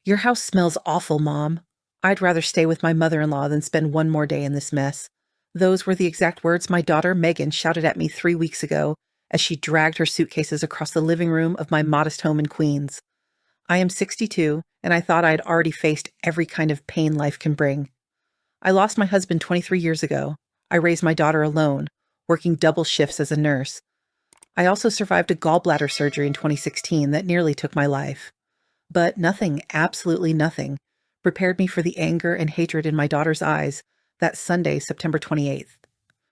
Your house smells awful, Mom. I'd rather stay with my mother-in-law than spend one more day in this mess. Those were the exact words my daughter Megan shouted at me 3 weeks ago as she dragged her suitcases across the living room of my modest home in Queens. I am 62, and I thought I had already faced every kind of pain life can bring. I lost my husband 23 years ago. I raised my daughter alone, working double shifts as a nurse. I also survived a gallbladder surgery in 2016 that nearly took my life. But nothing, absolutely nothing, prepared me for the anger and hatred in my daughter's eyes that Sunday, September 28th.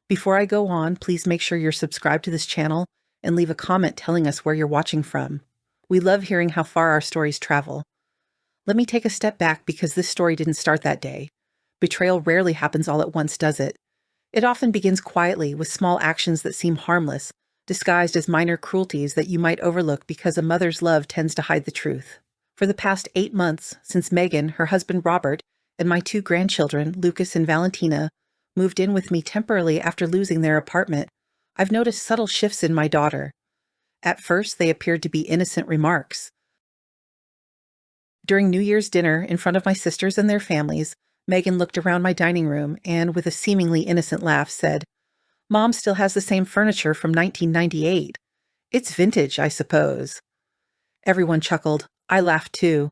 Before I go on, please make sure you're subscribed to this channel and leave a comment telling us where you're watching from. We love hearing how far our stories travel. Let me take a step back because this story didn't start that day. Betrayal rarely happens all at once, does it? It often begins quietly with small actions that seem harmless, disguised as minor cruelties that you might overlook because a mother's love tends to hide the truth. For the past 8 months, since Megan, her husband Robert, and my 2 grandchildren, Lucas and Valentina, moved in with me temporarily after losing their apartment, I've noticed subtle shifts in my daughter. At first, they appeared to be innocent remarks. During New Year's dinner in front of my sisters and their families, Megan looked around my dining room and, with a seemingly innocent laugh, said, "Mom still has the same furniture from 1998. It's vintage, I suppose." Everyone chuckled. I laughed too,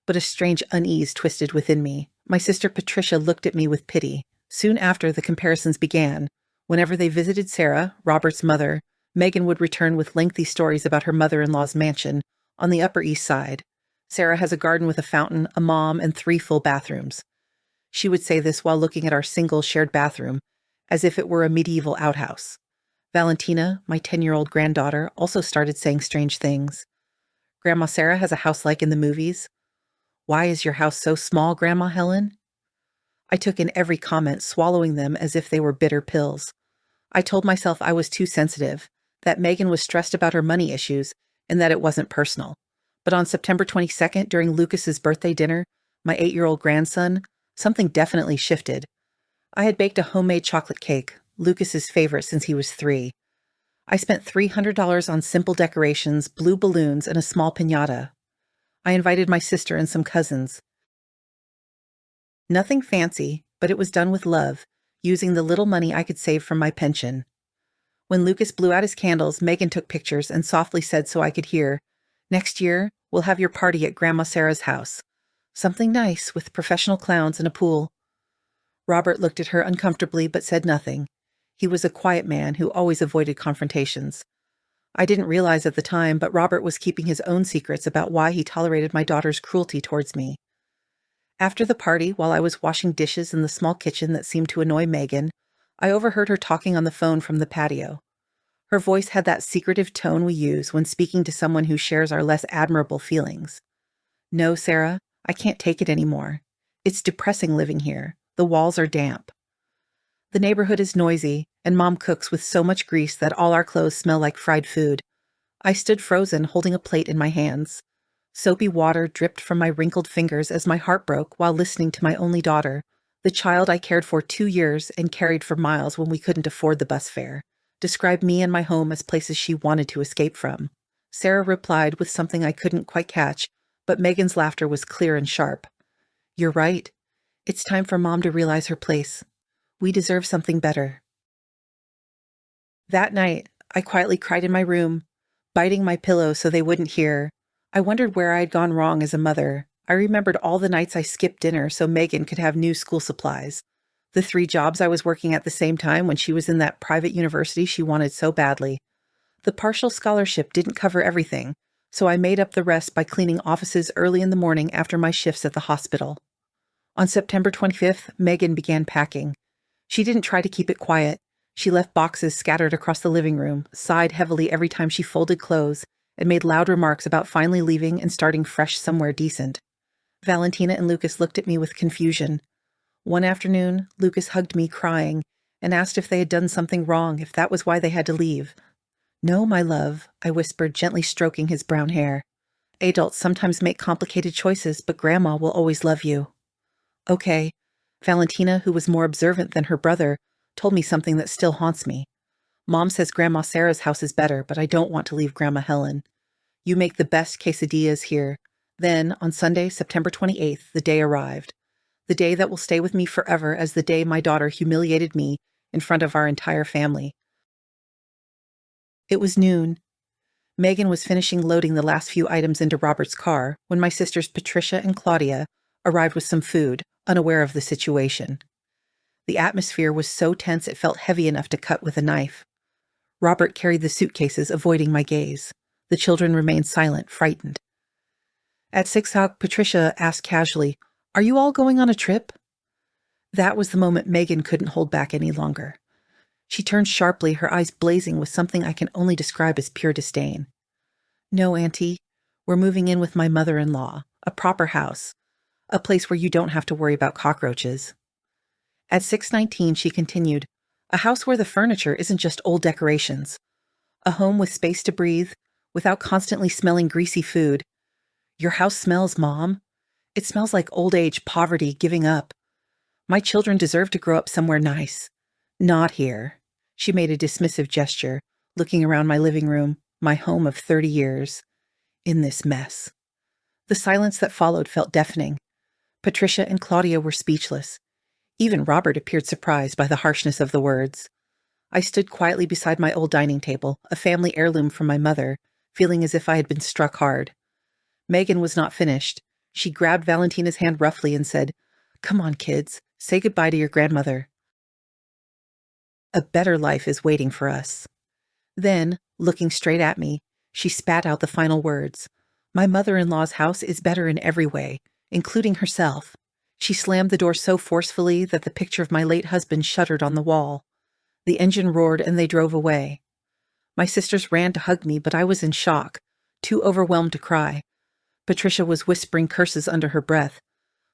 but a strange unease twisted within me. My sister Patricia looked at me with pity. Soon after, the comparisons began. Whenever they visited Sarah, Robert's mother, Megan would return with lengthy stories about her mother-in-law's mansion on the Upper East Side. Sarah has a garden with a fountain, a mom, and 3 full bathrooms. She would say this while looking at our single shared bathroom, as if it were a medieval outhouse. Valentina, my 10-year-old granddaughter, also started saying strange things. "Grandma Sarah has a house like in the movies." "Why is your house so small, Grandma Helen?" I took in every comment, swallowing them as if they were bitter pills. I told myself I was too sensitive, that Megan was stressed about her money issues, and that it wasn't personal. But on September 22nd, during Lucas's birthday dinner, my 8-year-old grandson, something definitely shifted. I had baked a homemade chocolate cake, Lucas's favorite since he was 3. I spent $300 on simple decorations, blue balloons, and a small piñata. I invited my sister and some cousins. Nothing fancy, but it was done with love, using the little money I could save from my pension. When Lucas blew out his candles, Megan took pictures and softly said so I could hear, "Next year, we'll have your party at Grandma Sarah's house. Something nice with professional clowns and a pool." Robert looked at her uncomfortably but said nothing. He was a quiet man who always avoided confrontations. I didn't realize at the time, but Robert was keeping his own secrets about why he tolerated my daughter's cruelty towards me. After the party, while I was washing dishes in the small kitchen that seemed to annoy Megan, I overheard her talking on the phone from the patio. Her voice had that secretive tone we use when speaking to someone who shares our less admirable feelings. "No, Sarah, I can't take it anymore. It's depressing living here. The walls are damp. The neighborhood is noisy, and Mom cooks with so much grease that all our clothes smell like fried food." I stood frozen, holding a plate in my hands. Soapy water dripped from my wrinkled fingers as my heart broke while listening to my only daughter, the child I cared for 2 years and carried for miles when we couldn't afford the bus fare, describe me and my home as places she wanted to escape from. Sarah replied with something I couldn't quite catch, but Megan's laughter was clear and sharp. "You're right. It's time for Mom to realize her place. We deserve something better." That night, I quietly cried in my room, biting my pillow so they wouldn't hear. I wondered where I had gone wrong as a mother. I remembered all the nights I skipped dinner so Megan could have new school supplies. The 3 jobs I was working at the same time when she was in that private university she wanted so badly. The partial scholarship didn't cover everything, so I made up the rest by cleaning offices early in the morning after my shifts at the hospital. On September 25th, Megan began packing. She didn't try to keep it quiet. She left boxes scattered across the living room, sighed heavily every time she folded clothes, and made loud remarks about finally leaving and starting fresh somewhere decent. Valentina and Lucas looked at me with confusion. One afternoon, Lucas hugged me crying and asked if they had done something wrong, if that was why they had to leave. "No, my love," I whispered, gently stroking his brown hair. "Adults sometimes make complicated choices, but Grandma will always love you." "Okay." Valentina, who was more observant than her brother, told me something that still haunts me. "Mom says Grandma Sarah's house is better, but I don't want to leave Grandma Helen. You make the best quesadillas here. Then, on Sunday, September 28th, the day arrived. The day that will stay with me forever as the day my daughter humiliated me in front of our entire family. It was noon. Megan was finishing loading the last few items into Robert's car when my sisters Patricia and Claudia arrived with some food, unaware of the situation. The atmosphere was so tense it felt heavy enough to cut with a knife. Robert carried the suitcases, avoiding my gaze. The children remained silent, frightened. At 6 o'clock, Patricia asked casually, "Are you all going on a trip?" That was the moment Megan couldn't hold back any longer. She turned sharply, her eyes blazing with something I can only describe as pure disdain. "No, Auntie. We're moving in with my mother-in-law. A proper house. A place where you don't have to worry about cockroaches." At 6:19, she continued, "A house where the furniture isn't just old decorations. A home with space to breathe, without constantly smelling greasy food. Your house smells, Mom. It smells like old age, poverty, giving up. My children deserve to grow up somewhere nice. Not here." She made a dismissive gesture, looking around my living room, my home of 30 years, in this mess. The silence that followed felt deafening. Patricia and Claudia were speechless. Even Robert appeared surprised by the harshness of the words. I stood quietly beside my old dining table, a family heirloom from my mother, feeling as if I had been struck hard. Megan was not finished. She grabbed Valentina's hand roughly and said, "Come on, kids, say goodbye to your grandmother. A better life is waiting for us." Then, looking straight at me, she spat out the final words. "My mother-in-law's house is better in every way, including herself." She slammed the door so forcefully that the picture of my late husband shuddered on the wall. The engine roared and they drove away. My sisters ran to hug me, but I was in shock, too overwhelmed to cry. Patricia was whispering curses under her breath.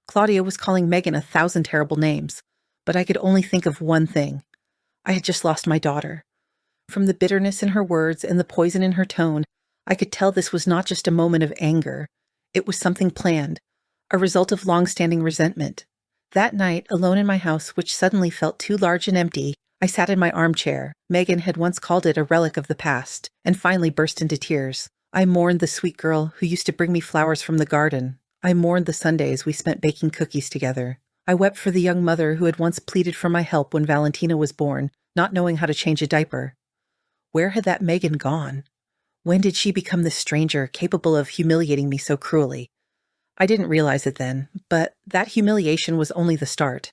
Claudia was calling Megan 1,000 terrible names, but I could only think of one thing. I had just lost my daughter. From the bitterness in her words and the poison in her tone, I could tell this was not just a moment of anger. It was something planned, a result of long-standing resentment. That night, alone in my house, which suddenly felt too large and empty, I sat in my armchair. Megan had once called it a relic of the past, and finally burst into tears. I mourned the sweet girl who used to bring me flowers from the garden. I mourned the Sundays we spent baking cookies together. I wept for the young mother who had once pleaded for my help when Valentina was born, not knowing how to change a diaper. Where had that Megan gone? When did she become this stranger capable of humiliating me so cruelly? I didn't realize it then, but that humiliation was only the start.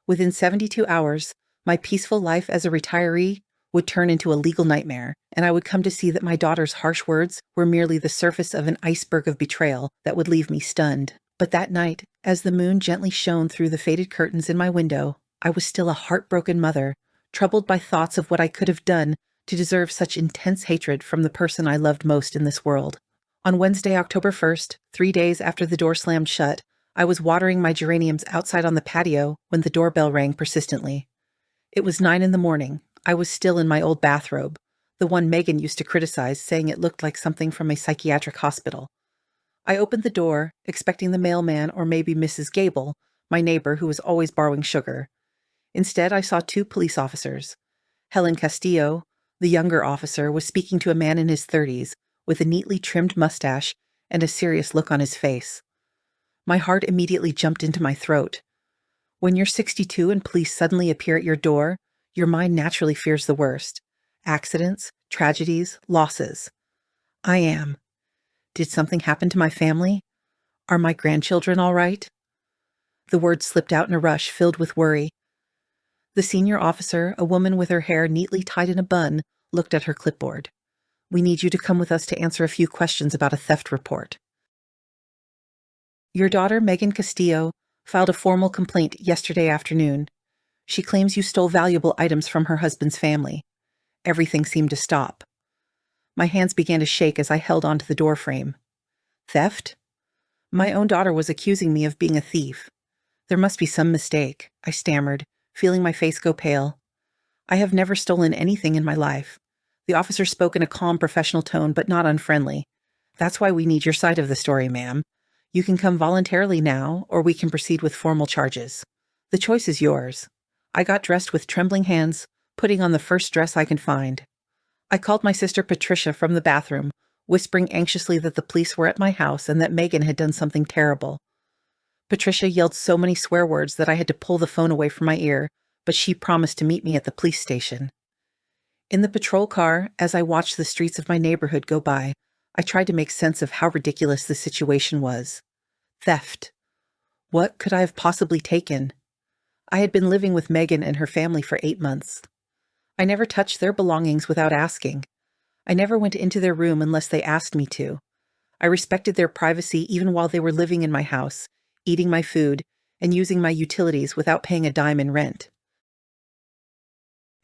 Within 72 hours, my peaceful life as a retiree would turn into a legal nightmare, and I would come to see that my daughter's harsh words were merely the surface of an iceberg of betrayal that would leave me stunned. But that night, as the moon gently shone through the faded curtains in my window, I was still a heartbroken mother, troubled by thoughts of what I could have done to deserve such intense hatred from the person I loved most in this world. On Wednesday, October 1st, 3 days after the door slammed shut, I was watering my geraniums outside on the patio when the doorbell rang persistently. It was 9 a.m. I was still in my old bathrobe, the one Megan used to criticize, saying it looked like something from a psychiatric hospital. I opened the door, expecting the mailman or maybe Mrs. Gable, my neighbor who was always borrowing sugar. Instead, I saw 2 police officers. Helen Castillo, the younger officer, was speaking to a man in his 30s, with a neatly trimmed mustache and a serious look on his face. My heart immediately jumped into my throat. When you're 62 and police suddenly appear at your door, your mind naturally fears the worst. Accidents, tragedies, losses. I am. Did something happen to my family? Are my grandchildren all right? The words slipped out in a rush, filled with worry. The senior officer, a woman with her hair neatly tied in a bun, looked at her clipboard. "We need you to come with us to answer a few questions about a theft report." "Your daughter, Megan Castillo, filed a formal complaint yesterday afternoon. She claims you stole valuable items from her husband's family." Everything seemed to stop. My hands began to shake as I held onto the doorframe. Theft? My own daughter was accusing me of being a thief. There must be some mistake, I stammered, feeling my face go pale. "I have never stolen anything in my life." The officer spoke in a calm, professional tone, but not unfriendly. "That's why we need your side of the story, ma'am. You can come voluntarily now, or we can proceed with formal charges. The choice is yours." I got dressed with trembling hands, putting on the first dress I could find. I called my sister Patricia from the bathroom, whispering anxiously that the police were at my house and that Megan had done something terrible. Patricia yelled so many swear words that I had to pull the phone away from my ear, but she promised to meet me at the police station. In the patrol car, as I watched the streets of my neighborhood go by, I tried to make sense of how ridiculous the situation was. Theft. What could I have possibly taken? I had been living with Megan and her family for 8 months. I never touched their belongings without asking. I never went into their room unless they asked me to. I respected their privacy even while they were living in my house, eating my food, and using my utilities without paying a dime in rent.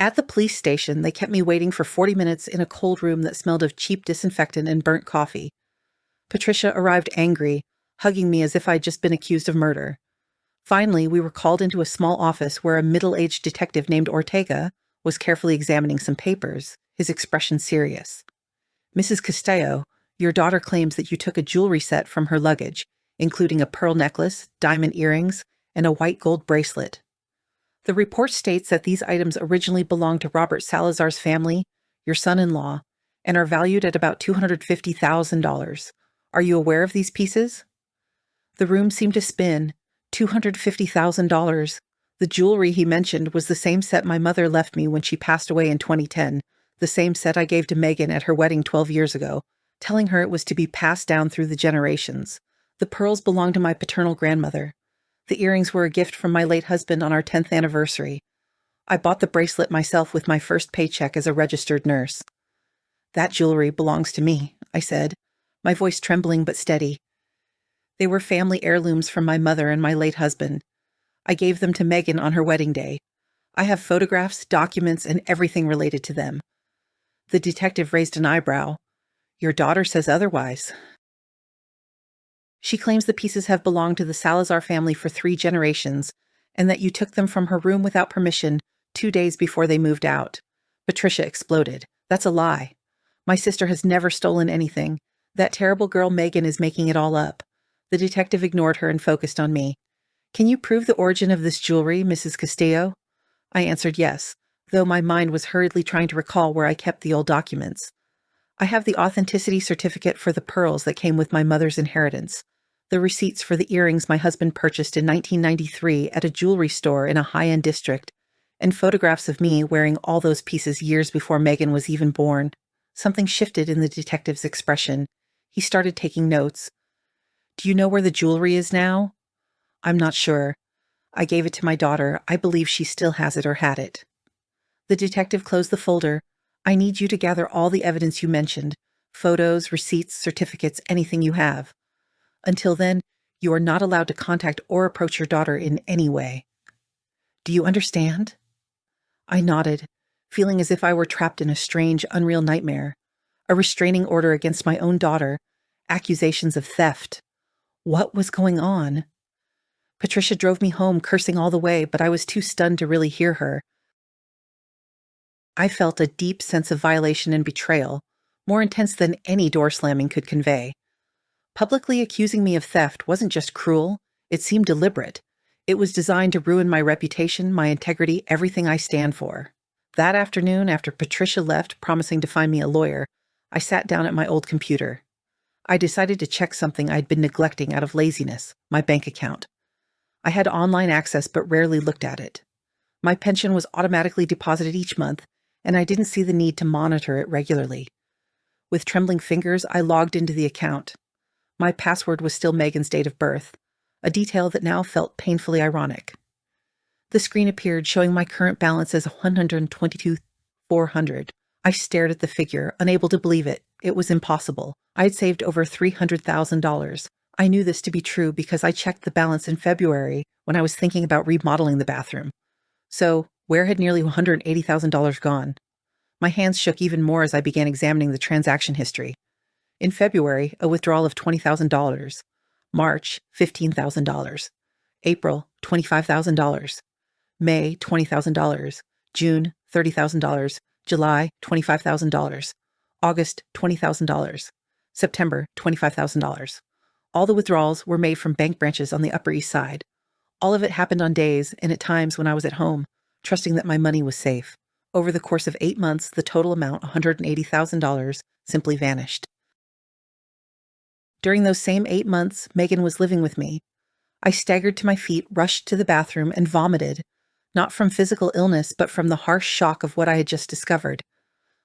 At the police station, they kept me waiting for 40 minutes in a cold room that smelled of cheap disinfectant and burnt coffee. Patricia arrived angry, hugging me as if I'd just been accused of murder. Finally, we were called into a small office where a middle-aged detective named Ortega was carefully examining some papers, his expression serious. "Mrs. Castillo, your daughter claims that you took a jewelry set from her luggage, including a pearl necklace, diamond earrings, and a white gold bracelet. The report states that these items originally belonged to Robert Salazar's family, your son-in-law, and are valued at about $250,000. Are you aware of these pieces?" The room seemed to spin. $250,000. The jewelry he mentioned was the same set my mother left me when she passed away in 2010, the same set I gave to Megan at her wedding 12 years ago, telling her it was to be passed down through the generations. The pearls belonged to my paternal grandmother. The earrings were a gift from my late husband on our 10th anniversary. I bought the bracelet myself with my first paycheck as a registered nurse. "That jewelry belongs to me," I said, my voice trembling but steady. They were family heirlooms from my mother and my late husband. I gave them to Megan on her wedding day. I have photographs, documents, and everything related to them. The detective raised an eyebrow. "Your daughter says otherwise." "She claims the pieces have belonged to the Salazar family for 3 generations, and that you took them from her room without permission 2 days before they moved out." Patricia exploded. "That's a lie. My sister has never stolen anything. That terrible girl Megan is making it all up." The detective ignored her and focused on me. "Can you prove the origin of this jewelry, Mrs. Castillo?" I answered yes, though my mind was hurriedly trying to recall where I kept the old documents. "I have the authenticity certificate for the pearls that came with my mother's inheritance, the receipts for the earrings my husband purchased in 1993 at a jewelry store in a high-end district, and photographs of me wearing all those pieces years before Megan was even born." Something shifted in the detective's expression. He started taking notes. "Do you know where the jewelry is now?" "I'm not sure. I gave it to my daughter. I believe she still has it or had it." The detective closed the folder. "I need you to gather all the evidence you mentioned. Photos, receipts, certificates, anything you have. Until then, you are not allowed to contact or approach your daughter in any way. Do you understand?" I nodded, feeling as if I were trapped in a strange, unreal nightmare. A restraining order against my own daughter. Accusations of theft. What was going on? Patricia drove me home, cursing all the way, but I was too stunned to really hear her. I felt a deep sense of violation and betrayal, more intense than any door slamming could convey. Publicly accusing me of theft wasn't just cruel, it seemed deliberate. It was designed to ruin my reputation, my integrity, everything I stand for. That afternoon, after Patricia left, promising to find me a lawyer, I sat down at my old computer. I decided to check something I'd been neglecting out of laziness, my bank account. I had online access but rarely looked at it. My pension was automatically deposited each month, and I didn't see the need to monitor it regularly. With trembling fingers, I logged into the account. My password was still Megan's date of birth, a detail that now felt painfully ironic. The screen appeared, showing my current balance as $122,400. I stared at the figure, unable to believe it. It was impossible. I had saved over $300,000. I knew this to be true because I checked the balance in February when I was thinking about remodeling the bathroom. So, where had nearly $180,000 gone? My hands shook even more as I began examining the transaction history. In February, a withdrawal of $20,000. March, $15,000. April, $25,000. May, $20,000. June, $30,000. July, $25,000. August, $20,000. September, $25,000. All the withdrawals were made from bank branches on the Upper East Side. All of it happened on days and at times when I was at home, trusting that my money was safe. Over the course of 8 months, the total amount, $180,000, simply vanished. During those same 8 months, Megan was living with me. I staggered to my feet, rushed to the bathroom, and vomited, not from physical illness, but from the harsh shock of what I had just discovered.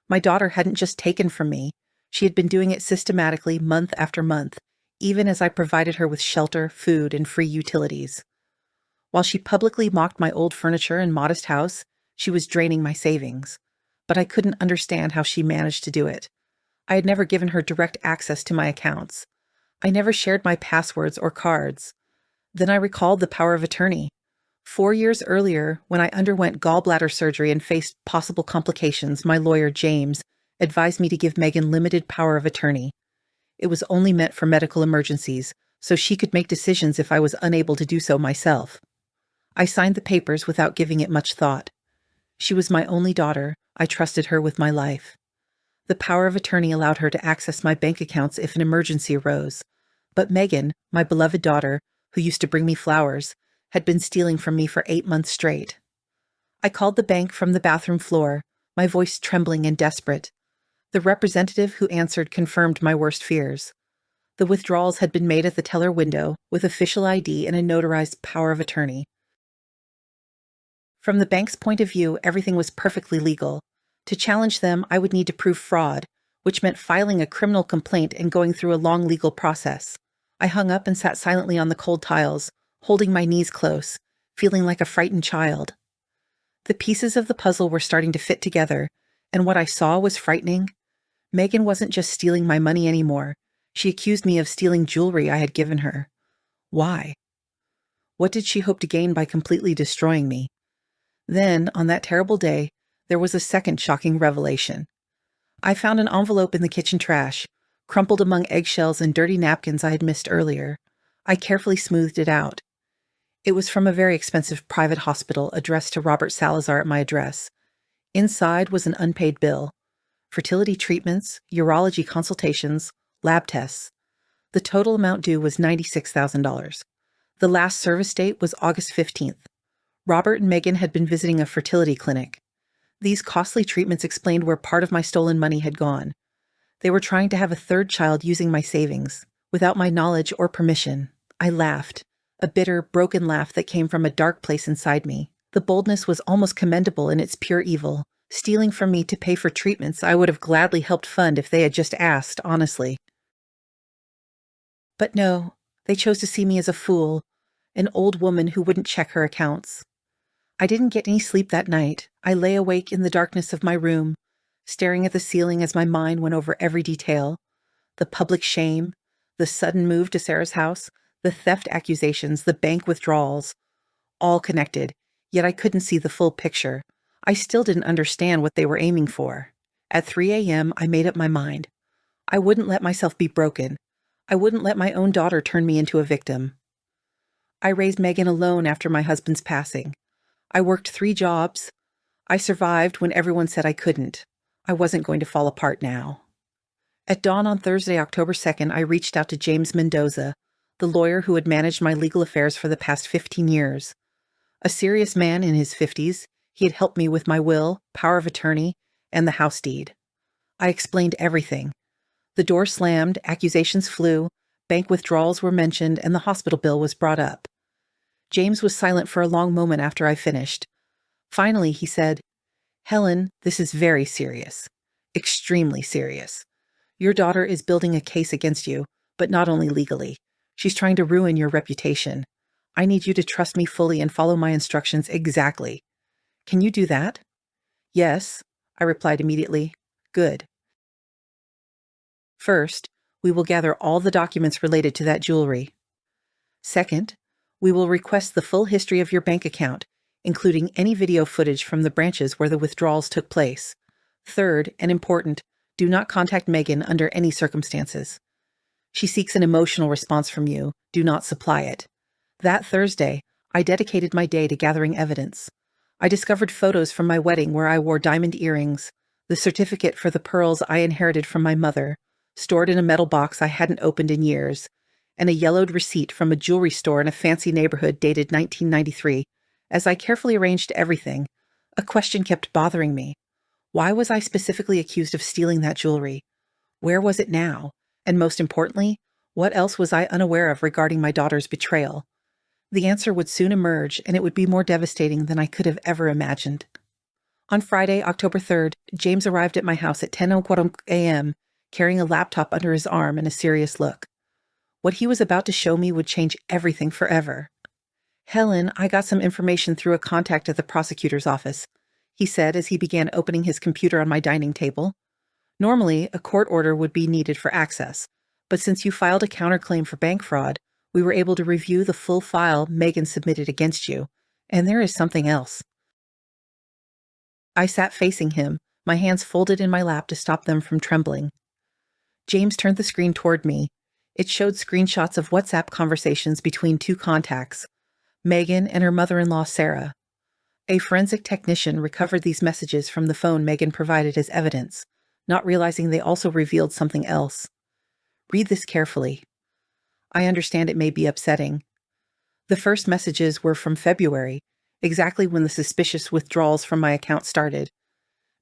My daughter hadn't just taken from me. She had been doing it systematically month after month, even as I provided her with shelter, food, and free utilities. While she publicly mocked my old furniture and modest house, she was draining my savings. But I couldn't understand how she managed to do it. I had never given her direct access to my accounts. I never shared my passwords or cards. Then I recalled the power of attorney. 4 years earlier, when I underwent gallbladder surgery and faced possible complications, my lawyer, James, advised me to give Megan limited power of attorney. It was only meant for medical emergencies, so she could make decisions if I was unable to do so myself. I signed the papers without giving it much thought. She was my only daughter. I trusted her with my life. The power of attorney allowed her to access my bank accounts if an emergency arose. But Megan, my beloved daughter, who used to bring me flowers, had been stealing from me for 8 months straight. I called the bank from the bathroom floor, my voice trembling and desperate. The representative who answered confirmed my worst fears. The withdrawals had been made at the teller window with official ID and a notarized power of attorney. From the bank's point of view, everything was perfectly legal. To challenge them, I would need to prove fraud, which meant filing a criminal complaint and going through a long legal process. I hung up and sat silently on the cold tiles, holding my knees close, feeling like a frightened child. The pieces of the puzzle were starting to fit together, and what I saw was frightening. Megan wasn't just stealing my money anymore. She accused me of stealing jewelry I had given her. Why? What did she hope to gain by completely destroying me? Then, on that terrible day, there was a second shocking revelation. I found an envelope in the kitchen trash, crumpled among eggshells and dirty napkins I had missed earlier. I carefully smoothed it out. It was from a very expensive private hospital addressed to Robert Salazar at my address. Inside was an unpaid bill. Fertility treatments, urology consultations, lab tests. The total amount due was $96,000. The last service date was August 15th. Robert and Megan had been visiting a fertility clinic. These costly treatments explained where part of my stolen money had gone. They were trying to have a third child using my savings, without my knowledge or permission. I laughed, a bitter, broken laugh that came from a dark place inside me. The boldness was almost commendable in its pure evil, stealing from me to pay for treatments I would have gladly helped fund if they had just asked, honestly. But no, they chose to see me as a fool, an old woman who wouldn't check her accounts. I didn't get any sleep that night. I lay awake in the darkness of my room, staring at the ceiling as my mind went over every detail. The public shame, the sudden move to Sarah's house, the theft accusations, the bank withdrawals, all connected, yet I couldn't see the full picture. I still didn't understand what they were aiming for. At 3 a.m., I made up my mind. I wouldn't let myself be broken. I wouldn't let my own daughter turn me into a victim. I raised Megan alone after my husband's passing. I worked 3 jobs. I survived when everyone said I couldn't. I wasn't going to fall apart now. At dawn on Thursday, October 2nd, I reached out to James Mendoza, the lawyer who had managed my legal affairs for the past 15 years. A serious man in his 50s, he had helped me with my will, power of attorney, and the house deed. I explained everything. The door slammed, accusations flew, bank withdrawals were mentioned, and the hospital bill was brought up. James was silent for a long moment after I finished. Finally, he said, "Helen, this is very serious. Extremely serious. Your daughter is building a case against you, but not only legally. She's trying to ruin your reputation. I need you to trust me fully and follow my instructions exactly. Can you do that?" "Yes," I replied immediately. "Good. First, we will gather all the documents related to that jewelry. Second, we will request the full history of your bank account, including any video footage from the branches where the withdrawals took place. Third, and important, do not contact Megan under any circumstances. She seeks an emotional response from you. Do not supply it. That Thursday, I dedicated my day to gathering evidence. I discovered photos from my wedding where I wore diamond earrings, the certificate for the pearls I inherited from my mother, stored in a metal box I hadn't opened in years, and a yellowed receipt from a jewelry store in a fancy neighborhood dated 1993. As I carefully arranged everything, a question kept bothering me. Why was I specifically accused of stealing that jewelry? Where was it now? And most importantly, What else was I unaware of regarding my daughter's betrayal? The answer would soon emerge, and it would be more devastating than I could have ever imagined. On Friday, October 3rd, James arrived at my house at 10:00 a.m., carrying a laptop under his arm and a serious look. What he was about to show me would change everything forever. "Helen, I got some information through a contact at the prosecutor's office," he said as he began opening his computer on my dining table. "Normally, a court order would be needed for access, but since you filed a counterclaim for bank fraud, we were able to review the full file Megan submitted against you, and there is something else." I sat facing him, my hands folded in my lap to stop them from trembling. James turned the screen toward me. It showed screenshots of WhatsApp conversations between two contacts, Megan and her mother-in-law, Sarah. A forensic technician recovered these messages from the phone Megan provided as evidence, not realizing they also revealed something else. Read this carefully. I understand it may be upsetting. The first messages were from February, exactly when the suspicious withdrawals from my account started.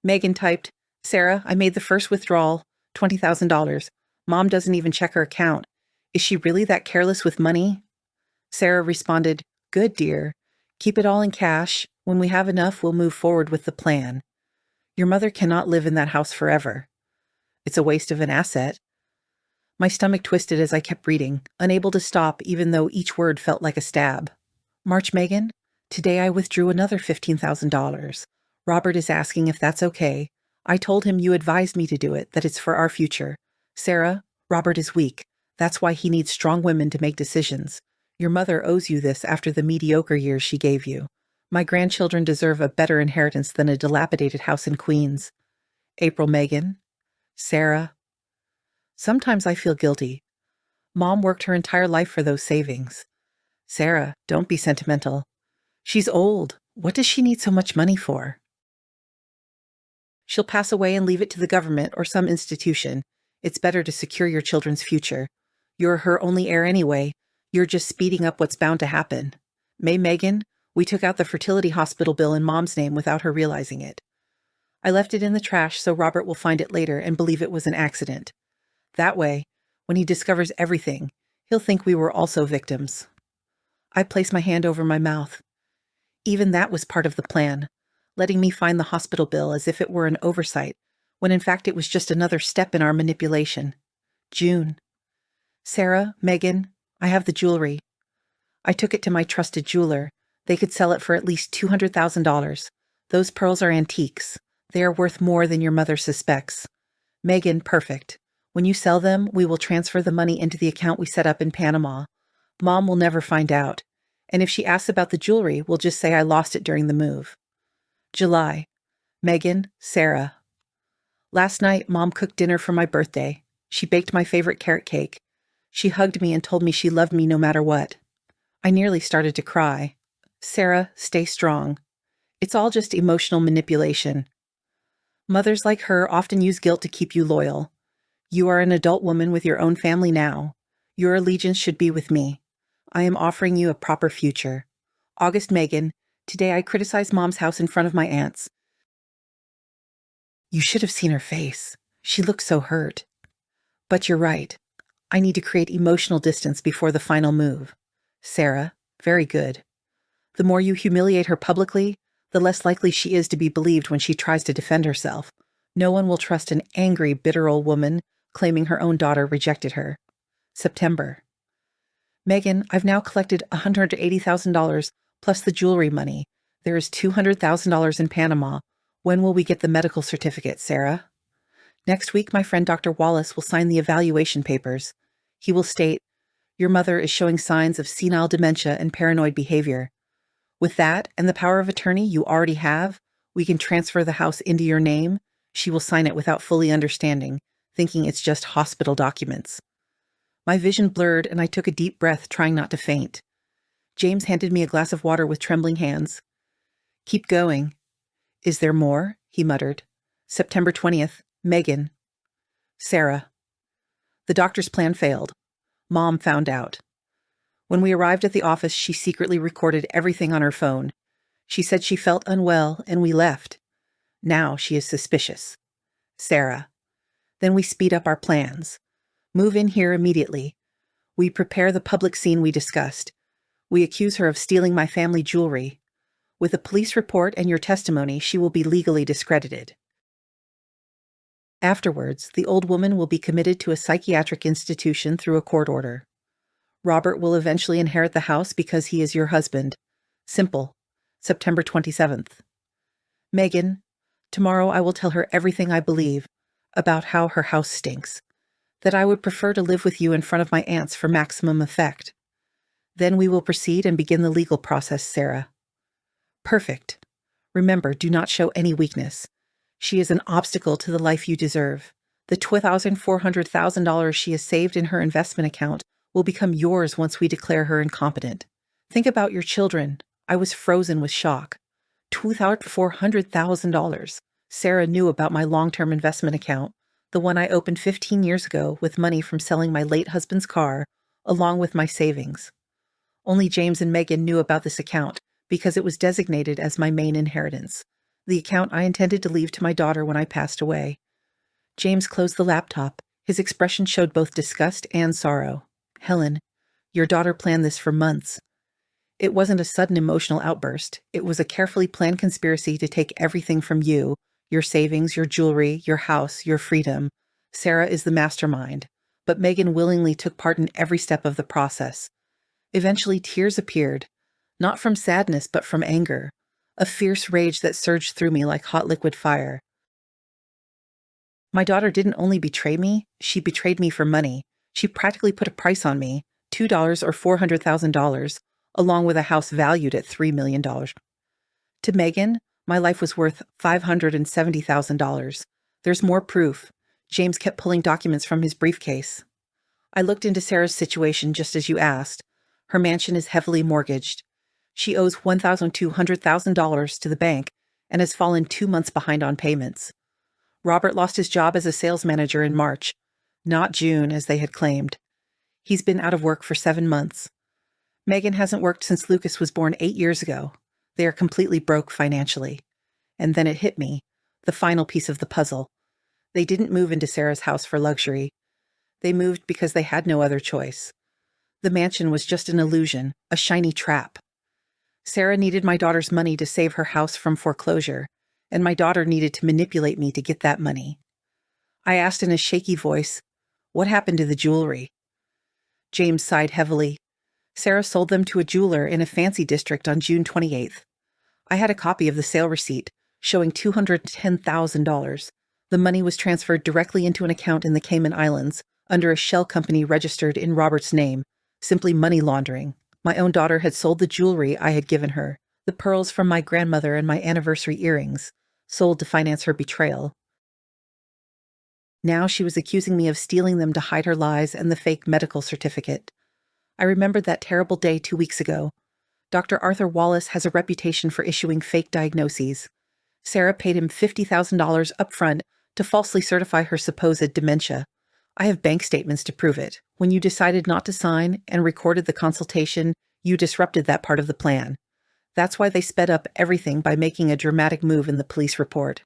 Megan typed, "Sarah, I made the first withdrawal, $20,000. Mom doesn't even check her account. Is she really that careless with money?" Sarah responded, "Good, dear. Keep it all in cash. When we have enough, we'll move forward with the plan. Your mother cannot live in that house forever. It's a waste of an asset." My stomach twisted as I kept reading, unable to stop even though each word felt like a stab. "March, Megan? Today I withdrew another $15,000. Robert is asking if that's okay. I told him you advised me to do it, that it's for our future. Sarah, Robert is weak. That's why he needs strong women to make decisions. Your mother owes you this after the mediocre years she gave you. My grandchildren deserve a better inheritance than a dilapidated house in Queens. April, Megan. Sarah." Sometimes I feel guilty. Mom worked her entire life for those savings. Sarah, don't be sentimental. She's old. What does she need so much money for? She'll pass away and leave it to the government or some institution. It's better to secure your children's future. You're her only heir anyway. You're just speeding up what's bound to happen. Megan, we took out the fertility hospital bill in Mom's name without her realizing it. I left it in the trash so Robert will find it later and believe it was an accident. That way, when he discovers everything, he'll think we were also victims. I placed my hand over my mouth. Even that was part of the plan, letting me find the hospital bill as if it were an oversight, when in fact it was just another step in our manipulation. June. Sarah, Megan, I have the jewelry. I took it to my trusted jeweler. They could sell it for at least $200,000. Those pearls are antiques. They are worth more than your mother suspects. Megan, perfect. When you sell them, we will transfer the money into the account we set up in Panama. Mom will never find out. And if she asks about the jewelry, we'll just say I lost it during the move. July. Megan, Sarah. Last night, Mom cooked dinner for my birthday. She baked my favorite carrot cake. She hugged me and told me she loved me no matter what. I nearly started to cry. Sarah, stay strong. It's all just emotional manipulation. Mothers like her often use guilt to keep you loyal. You are an adult woman with your own family now. Your allegiance should be with me. I am offering you a proper future. August, Megan, today I criticized Mom's house in front of my aunts. You should have seen her face. She looked so hurt. But you're right. I need to create emotional distance before the final move. Sarah, very good. The more you humiliate her publicly, the less likely she is to be believed when she tries to defend herself. No one will trust an angry, bitter old woman claiming her own daughter rejected her. September. Megan, I've now collected $180,000 plus the jewelry money. There is $200,000 in Panama. When will we get the medical certificate, Sarah? Next week, my friend Dr. Wallace will sign the evaluation papers. He will state, your mother is showing signs of senile dementia and paranoid behavior. With that and the power of attorney you already have, we can transfer the house into your name. She will sign it without fully understanding, thinking it's just hospital documents. My vision blurred and I took a deep breath, trying not to faint. James handed me a glass of water with trembling hands. Keep going. Is there more? He muttered. September 20th, Megan. Sarah. The doctor's plan failed. Mom found out. When we arrived at the office, she secretly recorded everything on her phone. She said she felt unwell and we left. Now she is suspicious. Sarah. Then we speed up our plans. Move in here immediately. We prepare the public scene we discussed. We accuse her of stealing my family jewelry. With a police report and your testimony, she will be legally discredited. Afterwards, the old woman will be committed to a psychiatric institution through a court order. Robert will eventually inherit the house because he is your husband. Simple. September 27th. Megan, tomorrow I will tell her everything I believe about how her house stinks, that I would prefer to live with you in front of my aunts for maximum effect. Then we will proceed and begin the legal process, Sarah. Perfect. Remember, do not show any weakness. She is an obstacle to the life you deserve. The $2,400,000 she has saved in her investment account will become yours once we declare her incompetent. Think about your children. I was frozen with shock. $2,400,000. Sarah knew about my long-term investment account, the one I opened 15 years ago with money from selling my late husband's car, along with my savings. Only James and Megan knew about this account because it was designated as my main inheritance, the account I intended to leave to my daughter when I passed away. James closed the laptop. His expression showed both disgust and sorrow. Helen, your daughter planned this for months. It wasn't a sudden emotional outburst. It was a carefully planned conspiracy to take everything from you, your savings, your jewelry, your house, your freedom. Sarah is the mastermind, but Megan willingly took part in every step of the process. Eventually, tears appeared, not from sadness but from anger, a fierce rage that surged through me like hot liquid fire. My daughter didn't only betray me, she betrayed me for money. She practically put a price on me, $2 or $400,000, along with a house valued at $3 million. To Megan, my life was worth $570,000. There's more proof. James kept pulling documents from his briefcase. I looked into Sarah's situation just as you asked. Her mansion is heavily mortgaged. She owes $1,200,000 to the bank and has fallen 2 months behind on payments. Robert lost his job as a sales manager in March, not June as they had claimed. He's been out of work for 7 months. Megan hasn't worked since Lucas was born 8 years ago. They are completely broke financially. And then it hit me, the final piece of the puzzle. They didn't move into Sarah's house for luxury. They moved because they had no other choice. The mansion was just an illusion, a shiny trap. Sarah needed my daughter's money to save her house from foreclosure, and my daughter needed to manipulate me to get that money. I asked in a shaky voice, "What happened to the jewelry?" James sighed heavily. Sarah sold them to a jeweler in a fancy district on June 28th. I had a copy of the sale receipt showing $210,000. The money was transferred directly into an account in the Cayman Islands under a shell company registered in Robert's name, simply money laundering. My own daughter had sold the jewelry I had given her, the pearls from my grandmother and my anniversary earrings, sold to finance her betrayal. Now she was accusing me of stealing them to hide her lies and the fake medical certificate. I remembered that terrible day 2 weeks ago. Dr. Arthur Wallace has a reputation for issuing fake diagnoses. Sarah paid him $50,000 upfront to falsely certify her supposed dementia. I have bank statements to prove it. When you decided not to sign and recorded the consultation, you disrupted that part of the plan. That's why they sped up everything by making a dramatic move in the police report.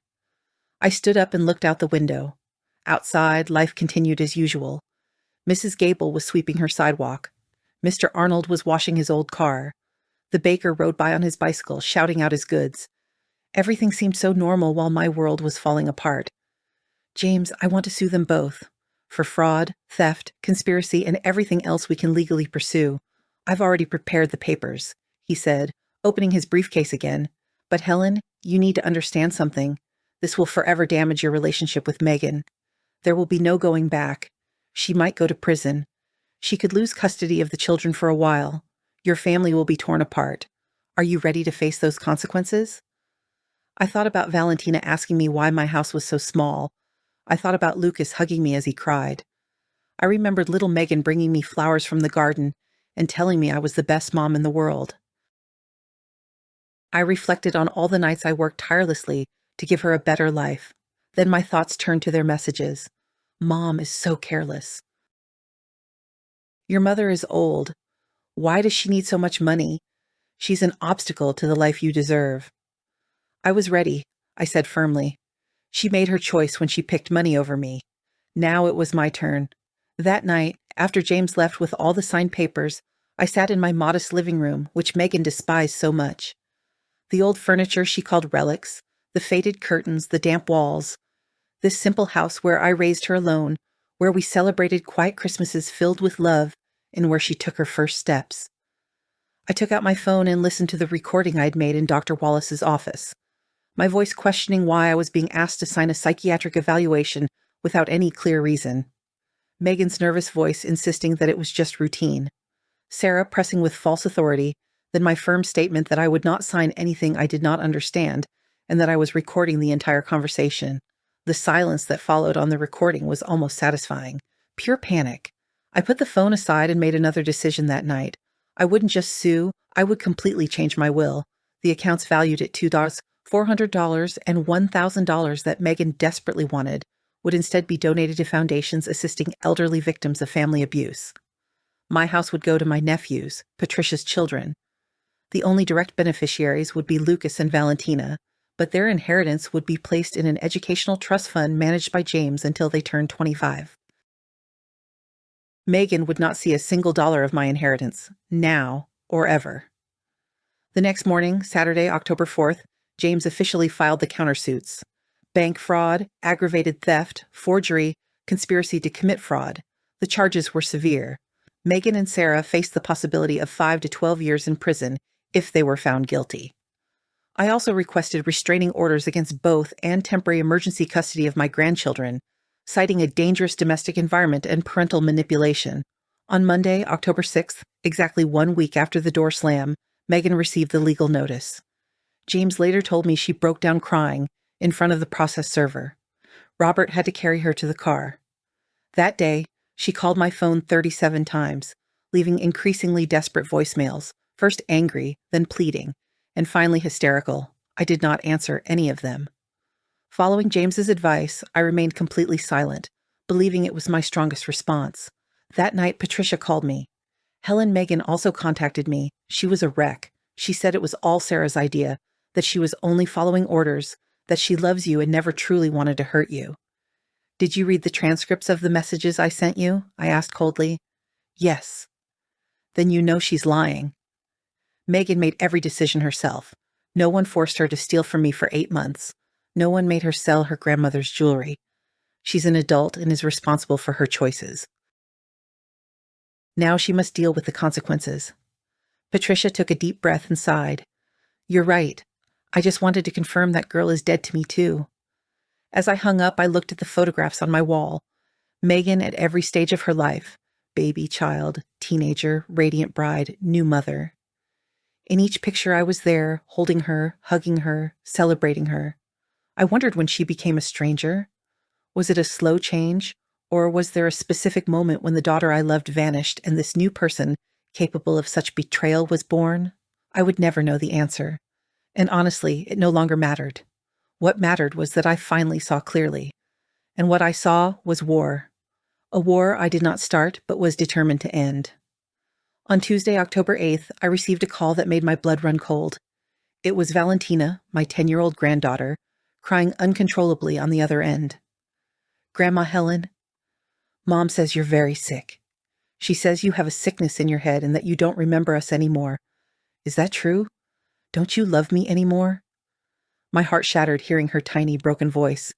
I stood up and looked out the window. Outside, life continued as usual. Mrs. Gable was sweeping her sidewalk. Mr. Arnold was washing his old car. The baker rode by on his bicycle, shouting out his goods. Everything seemed so normal while my world was falling apart. James, I want to sue them both. For fraud, theft, conspiracy, and everything else we can legally pursue. I've already prepared the papers, he said, opening his briefcase again. But Helen, you need to understand something. This will forever damage your relationship with Megan. There will be no going back. She might go to prison. She could lose custody of the children for a while. Your family will be torn apart. Are you ready to face those consequences? I thought about Valentina asking me why my house was so small. I thought about Lucas hugging me as he cried. I remembered little Megan bringing me flowers from the garden and telling me I was the best mom in the world. I reflected on all the nights I worked tirelessly to give her a better life. Then my thoughts turned to their messages. Mom is so careless. Your mother is old. Why does she need so much money? She's an obstacle to the life you deserve. I was ready, I said firmly. She made her choice when she picked money over me. Now it was my turn. That night, After James left with all the signed papers, I sat in my modest living room, which Megan despised so much. The old furniture she called relics, the faded curtains, the damp walls. This simple house where I raised her alone, where we celebrated quiet Christmases filled with love, and where she took her first steps. I took out my phone and listened to the recording I'd made in Dr. Wallace's office, my voice questioning why I was being asked to sign a psychiatric evaluation without any clear reason. Megan's nervous voice insisting that it was just routine. Sarah pressing with false authority, then my firm statement that I would not sign anything I did not understand, and that I was recording the entire conversation. The silence that followed on the recording was almost satisfying. Pure panic. I put the phone aside and made another decision that night. I wouldn't just sue, I would completely change my will. The accounts valued at $2, $400, and $1,000 that Megan desperately wanted would instead be donated to foundations assisting elderly victims of family abuse. My house would go to my nephews, Patricia's children. The only direct beneficiaries would be Lucas and Valentina, but their inheritance would be placed in an educational trust fund managed by James until they turned 25. Megan would not see a single dollar of my inheritance, now or ever. The next morning, Saturday, October 4th, James officially filed the countersuits. Bank fraud, aggravated theft, forgery, conspiracy to commit fraud. The charges were severe. Megan and Sarah faced the possibility of 5 to 12 years in prison if they were found guilty. I also requested restraining orders against both and temporary emergency custody of my grandchildren, citing a dangerous domestic environment and parental manipulation. On Monday, October 6th, exactly 1 week after the door slam, Megan received the legal notice. James later told me she broke down crying in front of the process server. Robert had to carry her to the car. That day, she called my phone 37 times, leaving increasingly desperate voicemails, first angry, then pleading, and finally hysterical. I did not answer any of them. Following James's advice, I remained completely silent, believing it was my strongest response. That night, Patricia called me. Helen Megan also contacted me. She was a wreck. She said it was all Sarah's idea, that she was only following orders, that she loves you and never truly wanted to hurt you. Did you read the transcripts of the messages I sent you? I asked coldly. Yes. Then you know she's lying. Megan made every decision herself. No one forced her to steal from me for 8 months. No one made her sell her grandmother's jewelry. She's an adult and is responsible for her choices. Now she must deal with the consequences. Patricia took a deep breath and sighed. You're right. I just wanted to confirm that girl is dead to me too. As I hung up, I looked at the photographs on my wall. Megan at every stage of her life. Baby, child, teenager, radiant bride, new mother. In each picture I was there, holding her, hugging her, celebrating her. I wondered when she became a stranger. Was it a slow change, or was there a specific moment when the daughter I loved vanished and this new person, capable of such betrayal, was born? I would never know the answer. And honestly, it no longer mattered. What mattered was that I finally saw clearly. And what I saw was war. A war I did not start, but was determined to end. On Tuesday, October 8th, I received a call that made my blood run cold. It was Valentina, my 10-year-old granddaughter, crying uncontrollably on the other end. Grandma Helen, Mom says you're very sick. She says you have a sickness in your head and that you don't remember us anymore. Is that true? Don't you love me anymore? My heart shattered hearing her tiny, broken voice.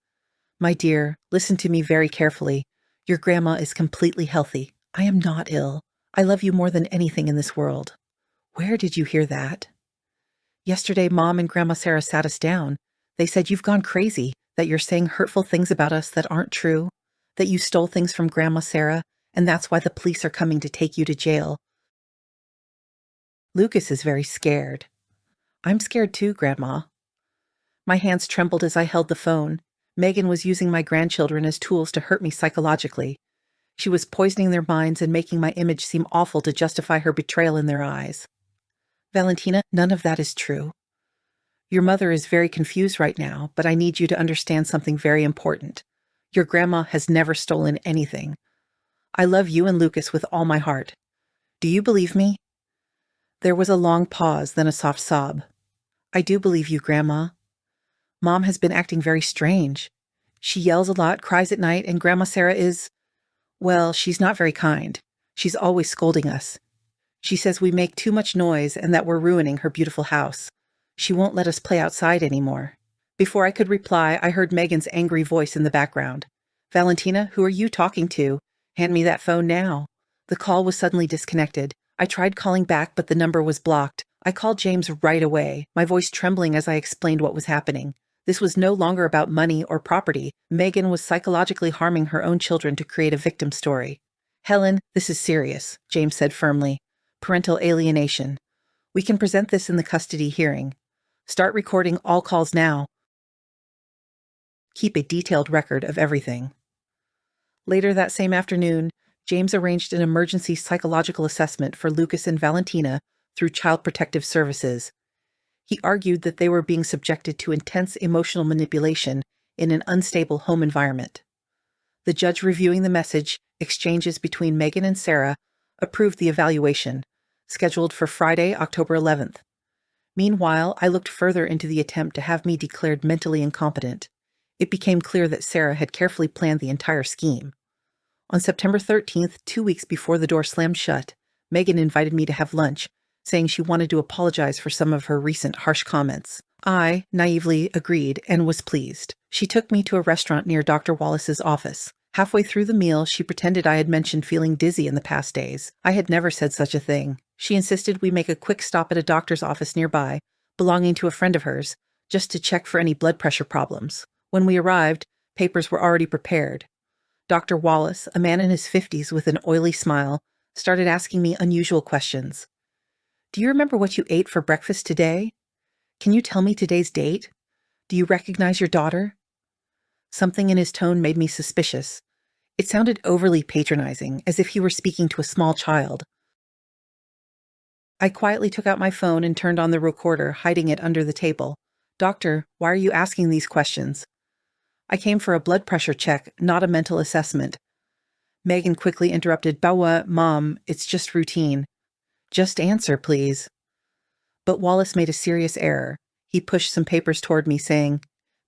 My dear, listen to me very carefully. Your grandma is completely healthy. I am not ill. I love you more than anything in this world. Where did you hear that? Yesterday, Mom and Grandma Sarah sat us down. They said you've gone crazy, that you're saying hurtful things about us that aren't true, that you stole things from Grandma Sarah, and that's why the police are coming to take you to jail. Lucas is very scared. I'm scared too, Grandma. My hands trembled as I held the phone. Megan was using my grandchildren as tools to hurt me psychologically. She was poisoning their minds and making my image seem awful to justify her betrayal in their eyes. Valentina, none of that is true. Your mother is very confused right now, but I need you to understand something very important. Your grandma has never stolen anything. I love you and Lucas with all my heart. Do you believe me? There was a long pause, then a soft sob. I do believe you, Grandma. Mom has been acting very strange. She yells a lot, cries at night, and Grandma Sarah is, well, she's not very kind. She's always scolding us. She says we make too much noise and that we're ruining her beautiful house. She won't let us play outside anymore." Before I could reply, I heard Megan's angry voice in the background. "Valentina, who are you talking to? Hand me that phone now." The call was suddenly disconnected. I tried calling back, but the number was blocked. I called James right away, my voice trembling as I explained what was happening. This was no longer about money or property. Megan was psychologically harming her own children to create a victim story. "Helen, this is serious," James said firmly. "Parental alienation. We can present this in the custody hearing. Start recording all calls now. Keep a detailed record of everything." Later that same afternoon, James arranged an emergency psychological assessment for Lucas and Valentina through Child Protective Services. He argued that they were being subjected to intense emotional manipulation in an unstable home environment. The judge reviewing the message exchanges between Megan and Sarah approved the evaluation, scheduled for Friday, October 11th. Meanwhile, I looked further into the attempt to have me declared mentally incompetent. It became clear that Sarah had carefully planned the entire scheme. On September 13th, 2 weeks before the door slammed shut, Megan invited me to have lunch, saying she wanted to apologize for some of her recent harsh comments. I naively agreed and was pleased. She took me to a restaurant near Dr. Wallace's office. Halfway through the meal, she pretended I had mentioned feeling dizzy in the past days. I had never said such a thing. She insisted we make a quick stop at a doctor's office nearby, belonging to a friend of hers, just to check for any blood pressure problems. When we arrived, papers were already prepared. Dr. Wallace, a man in his 50s with an oily smile, started asking me unusual questions. "Do you remember what you ate for breakfast today? Can you tell me today's date? Do you recognize your daughter?" Something in his tone made me suspicious. It sounded overly patronizing, as if he were speaking to a small child. I quietly took out my phone and turned on the recorder, hiding it under the table. "Doctor, why are you asking these questions?" "I came for a blood pressure check, not a mental assessment." Megan quickly interrupted. "Bawa, Mom, it's just routine." "Just answer, please." But Wallace made a serious error. He pushed some papers toward me, saying,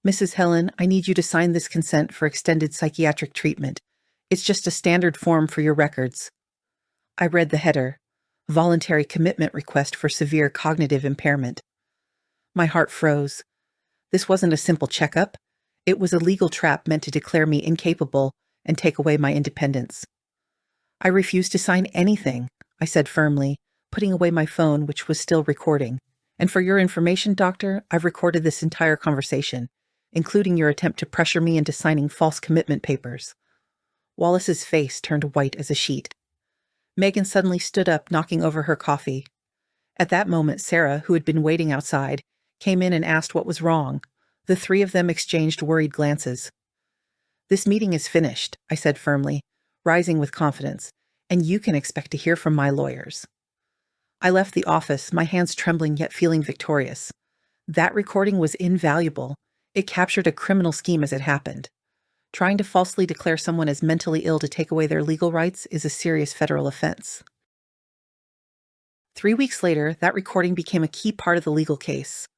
"Mrs. Helen, I need you to sign this consent for extended psychiatric treatment. It's just a standard form for your records." I read the header, "Voluntary Commitment Request for Severe Cognitive Impairment." My heart froze. This wasn't a simple checkup. It was a legal trap meant to declare me incapable and take away my independence. "I refuse to sign anything," I said firmly, putting away my phone, which was still recording. "And for your information, Doctor, I've recorded this entire conversation, including your attempt to pressure me into signing false commitment papers." Wallace's face turned white as a sheet. Megan suddenly stood up, knocking over her coffee. At that moment, Sarah, who had been waiting outside, came in and asked what was wrong. The three of them exchanged worried glances. "This meeting is finished," I said firmly, rising with confidence, "and you can expect to hear from my lawyers." I left the office, my hands trembling yet feeling victorious. That recording was invaluable. It captured a criminal scheme as it happened. Trying to falsely declare someone as mentally ill to take away their legal rights is a serious federal offense. 3 weeks later, that recording became a key part of the legal case.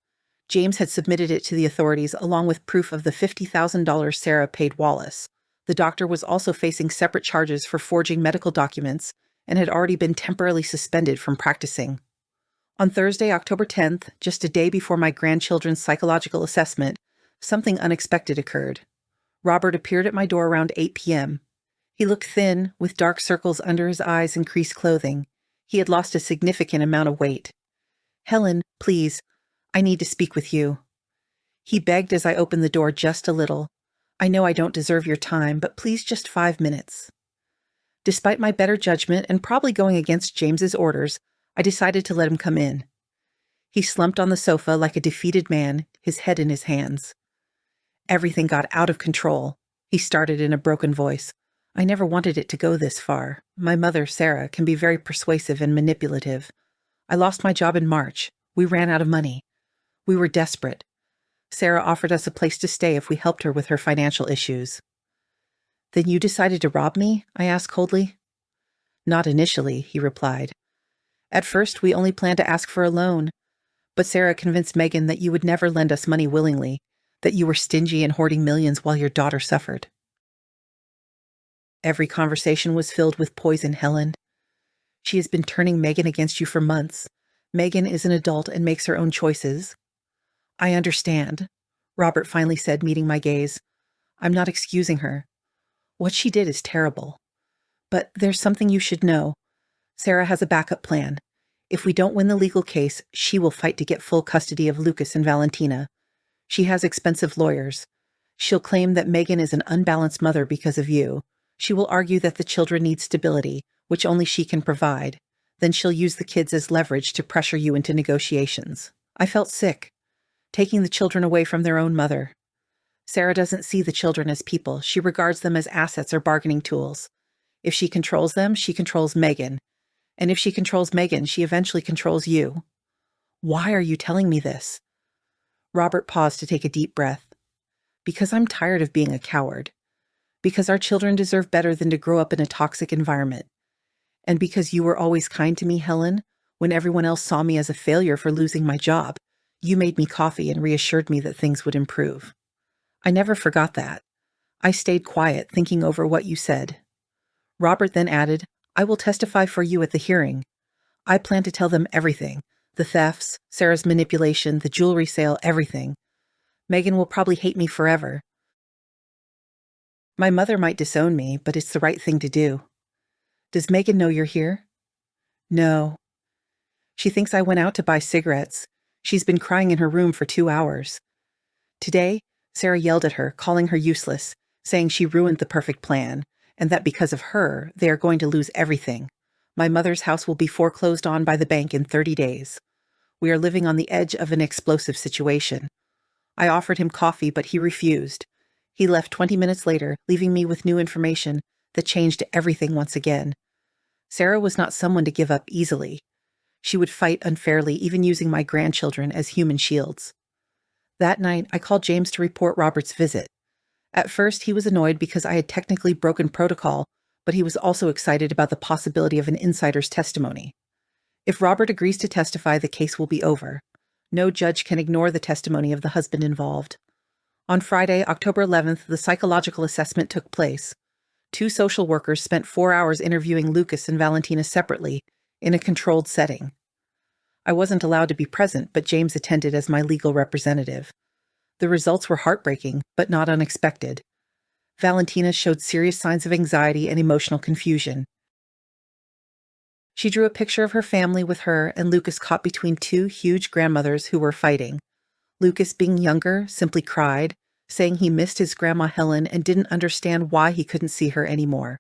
James had submitted it to the authorities along with proof of the $50,000 Sarah paid Wallace. The doctor was also facing separate charges for forging medical documents and had already been temporarily suspended from practicing. On Thursday, October 10th, just a day before my grandchildren's psychological assessment, something unexpected occurred. Robert appeared at my door around 8 p.m. He looked thin, with dark circles under his eyes and creased clothing. He had lost a significant amount of weight. "Helen, please, I need to speak with you." He begged as I opened the door just a little. "I know I don't deserve your time, but please just 5 minutes." Despite my better judgment and probably going against James's orders, I decided to let him come in. He slumped on the sofa like a defeated man, his head in his hands. "Everything got out of control," he started in a broken voice. "I never wanted it to go this far. My mother, Sarah, can be very persuasive and manipulative. I lost my job in March. We ran out of money. We were desperate. Sarah offered us a place to stay if we helped her with her financial issues." "Then you decided to rob me?" I asked coldly. "Not initially," he replied. "At first, we only planned to ask for a loan. But Sarah convinced Megan that you would never lend us money willingly, that you were stingy and hoarding millions while your daughter suffered." Every conversation was filled with poison, Helen. She has been turning Megan against you for months. Megan is an adult and makes her own choices. I understand, Robert finally said, meeting my gaze. I'm not excusing her. What she did is terrible. But there's something you should know. Sarah has a backup plan. If we don't win the legal case, she will fight to get full custody of Lucas and Valentina. She has expensive lawyers. She'll claim that Megan is an unbalanced mother because of you. She will argue that the children need stability, which only she can provide. Then she'll use the kids as leverage to pressure you into negotiations. I felt sick, taking the children away from their own mother. Sarah doesn't see the children as people. She regards them as assets or bargaining tools. If she controls them, she controls Megan. And if she controls Megan, she eventually controls you. Why are you telling me this? Robert paused to take a deep breath. Because I'm tired of being a coward. Because our children deserve better than to grow up in a toxic environment. And because you were always kind to me, Helen, when everyone else saw me as a failure for losing my job, you made me coffee and reassured me that things would improve. I never forgot that. I stayed quiet, thinking over what you said. Robert then added, I will testify for you at the hearing. I plan to tell them everything. The thefts, Sarah's manipulation, the jewelry sale, everything. Megan will probably hate me forever. My mother might disown me, but it's the right thing to do. Does Megan know you're here? No. She thinks I went out to buy cigarettes. She's been crying in her room for 2 hours. Today, Sarah yelled at her, calling her useless, saying she ruined the perfect plan, and that because of her, they are going to lose everything. My mother's house will be foreclosed on by the bank in 30 days. We are living on the edge of an explosive situation. I offered him coffee, but he refused. He left 20 minutes later, leaving me with new information that changed everything once again. Sarah was not someone to give up easily. She would fight unfairly, even using my grandchildren as human shields. That night, I called James to report Robert's visit. At first, he was annoyed because I had technically broken protocol, but he was also excited about the possibility of an insider's testimony. If Robert agrees to testify, the case will be over. No judge can ignore the testimony of the husband involved. On Friday, October 11th, the psychological assessment took place. 2 social workers spent 4 hours interviewing Lucas and Valentina separately, in a controlled setting. I wasn't allowed to be present, but James attended as my legal representative. The results were heartbreaking, but not unexpected. Valentina showed serious signs of anxiety and emotional confusion. She drew a picture of her family with her and Lucas caught between 2 huge grandmothers who were fighting. Lucas, being younger, simply cried, saying he missed his grandma Helen and didn't understand why he couldn't see her anymore.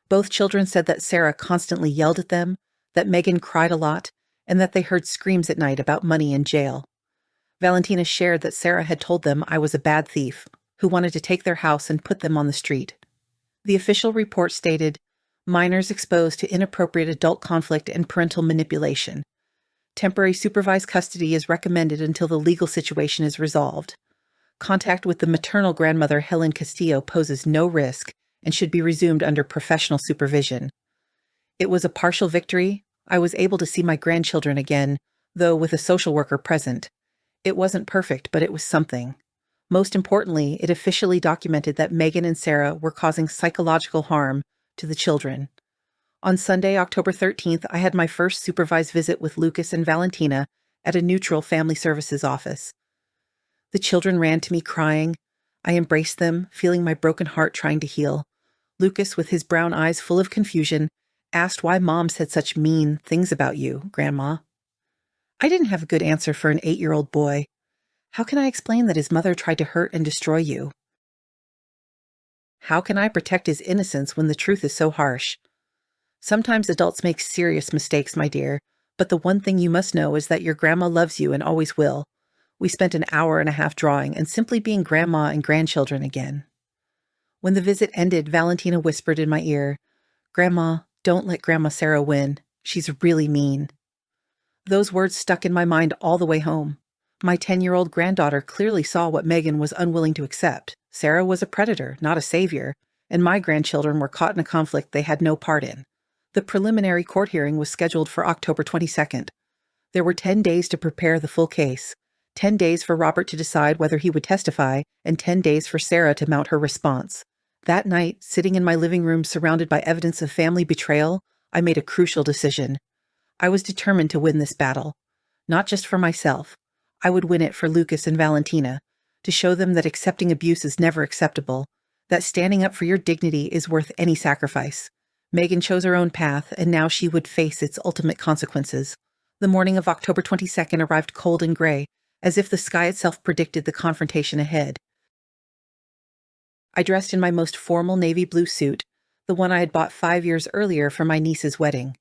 Both children said that Sarah constantly yelled at them, that Megan cried a lot, and that they heard screams at night about money and jail. Valentina shared that Sarah had told them I was a bad thief, who wanted to take their house and put them on the street. The official report stated, minors exposed to inappropriate adult conflict and parental manipulation. Temporary supervised custody is recommended until the legal situation is resolved. Contact with the maternal grandmother Helen Castillo poses no risk and should be resumed under professional supervision. It was a partial victory. I was able to see my grandchildren again, though with a social worker present. It wasn't perfect, but it was something. Most importantly, it officially documented that Megan and Sarah were causing psychological harm to the children. On Sunday, October 13th, I had my first supervised visit with Lucas and Valentina at a neutral family services office. The children ran to me crying. I embraced them, feeling my broken heart trying to heal. Lucas, with his brown eyes full of confusion, asked why Mom said such mean things about you, Grandma. I didn't have a good answer for an 8-year-old boy. How can I explain that his mother tried to hurt and destroy you? How can I protect his innocence when the truth is so harsh? Sometimes adults make serious mistakes, my dear, but the one thing you must know is that your grandma loves you and always will. We spent an hour and a half drawing and simply being grandma and grandchildren again. When the visit ended, Valentina whispered in my ear, Grandma, don't let Grandma Sarah win. She's really mean. Those words stuck in my mind all the way home. My 10-year-old granddaughter clearly saw what Megan was unwilling to accept. Sarah was a predator, not a savior, and my grandchildren were caught in a conflict they had no part in. The preliminary court hearing was scheduled for October 22nd. There were 10 days to prepare the full case, 10 days for Robert to decide whether he would testify, and 10 days for Sarah to mount her response. That night, sitting in my living room surrounded by evidence of family betrayal, I made a crucial decision. I was determined to win this battle. Not just for myself. I would win it for Lucas and Valentina, to show them that accepting abuse is never acceptable, that standing up for your dignity is worth any sacrifice. Megan chose her own path, and now she would face its ultimate consequences. The morning of October 22nd arrived cold and gray, as if the sky itself predicted the confrontation ahead. I dressed in my most formal navy blue suit, the one I had bought 5 years earlier for my niece's wedding.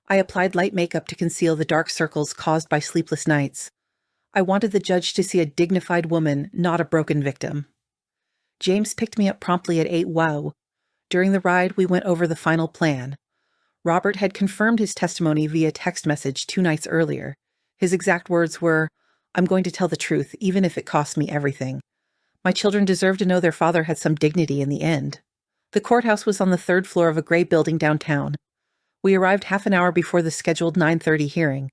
I applied light makeup to conceal the dark circles caused by sleepless nights. I wanted the judge to see a dignified woman, not a broken victim. James picked me up promptly at 8 WOW. During the ride, we went over the final plan. Robert had confirmed his testimony via text message 2 nights earlier. His exact words were, "I'm going to tell the truth, even if it costs me everything. My children deserve to know their father had some dignity in the end." The courthouse was on the 3rd floor of a gray building downtown. We arrived half an hour before the scheduled 9:30 hearing.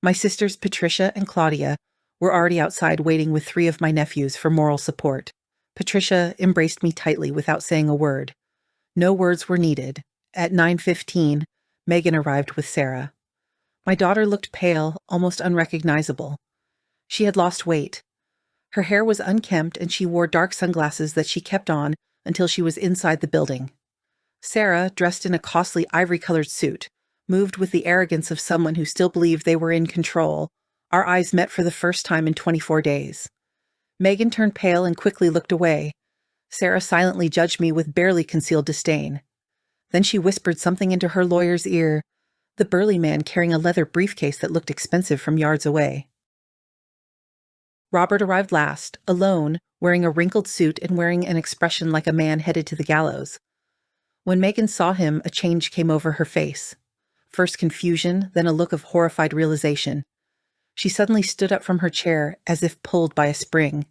My sisters Patricia and Claudia were already outside waiting with 3 of my nephews for moral support. Patricia embraced me tightly without saying a word. No words were needed. At 9:15, Megan arrived with Sarah. My daughter looked pale, almost unrecognizable. She had lost weight. Her hair was unkempt and she wore dark sunglasses that she kept on until she was inside the building. Sarah, dressed in a costly ivory-colored suit, moved with the arrogance of someone who still believed they were in control. Our eyes met for the first time in 24 days. Megan turned pale and quickly looked away. Sarah silently judged me with barely concealed disdain. Then she whispered something into her lawyer's ear, the burly man carrying a leather briefcase that looked expensive from yards away. Robert arrived last, alone, wearing a wrinkled suit and wearing an expression like a man headed to the gallows. When Megan saw him, a change came over her face. First confusion, then a look of horrified realization. She suddenly stood up from her chair, as if pulled by a spring.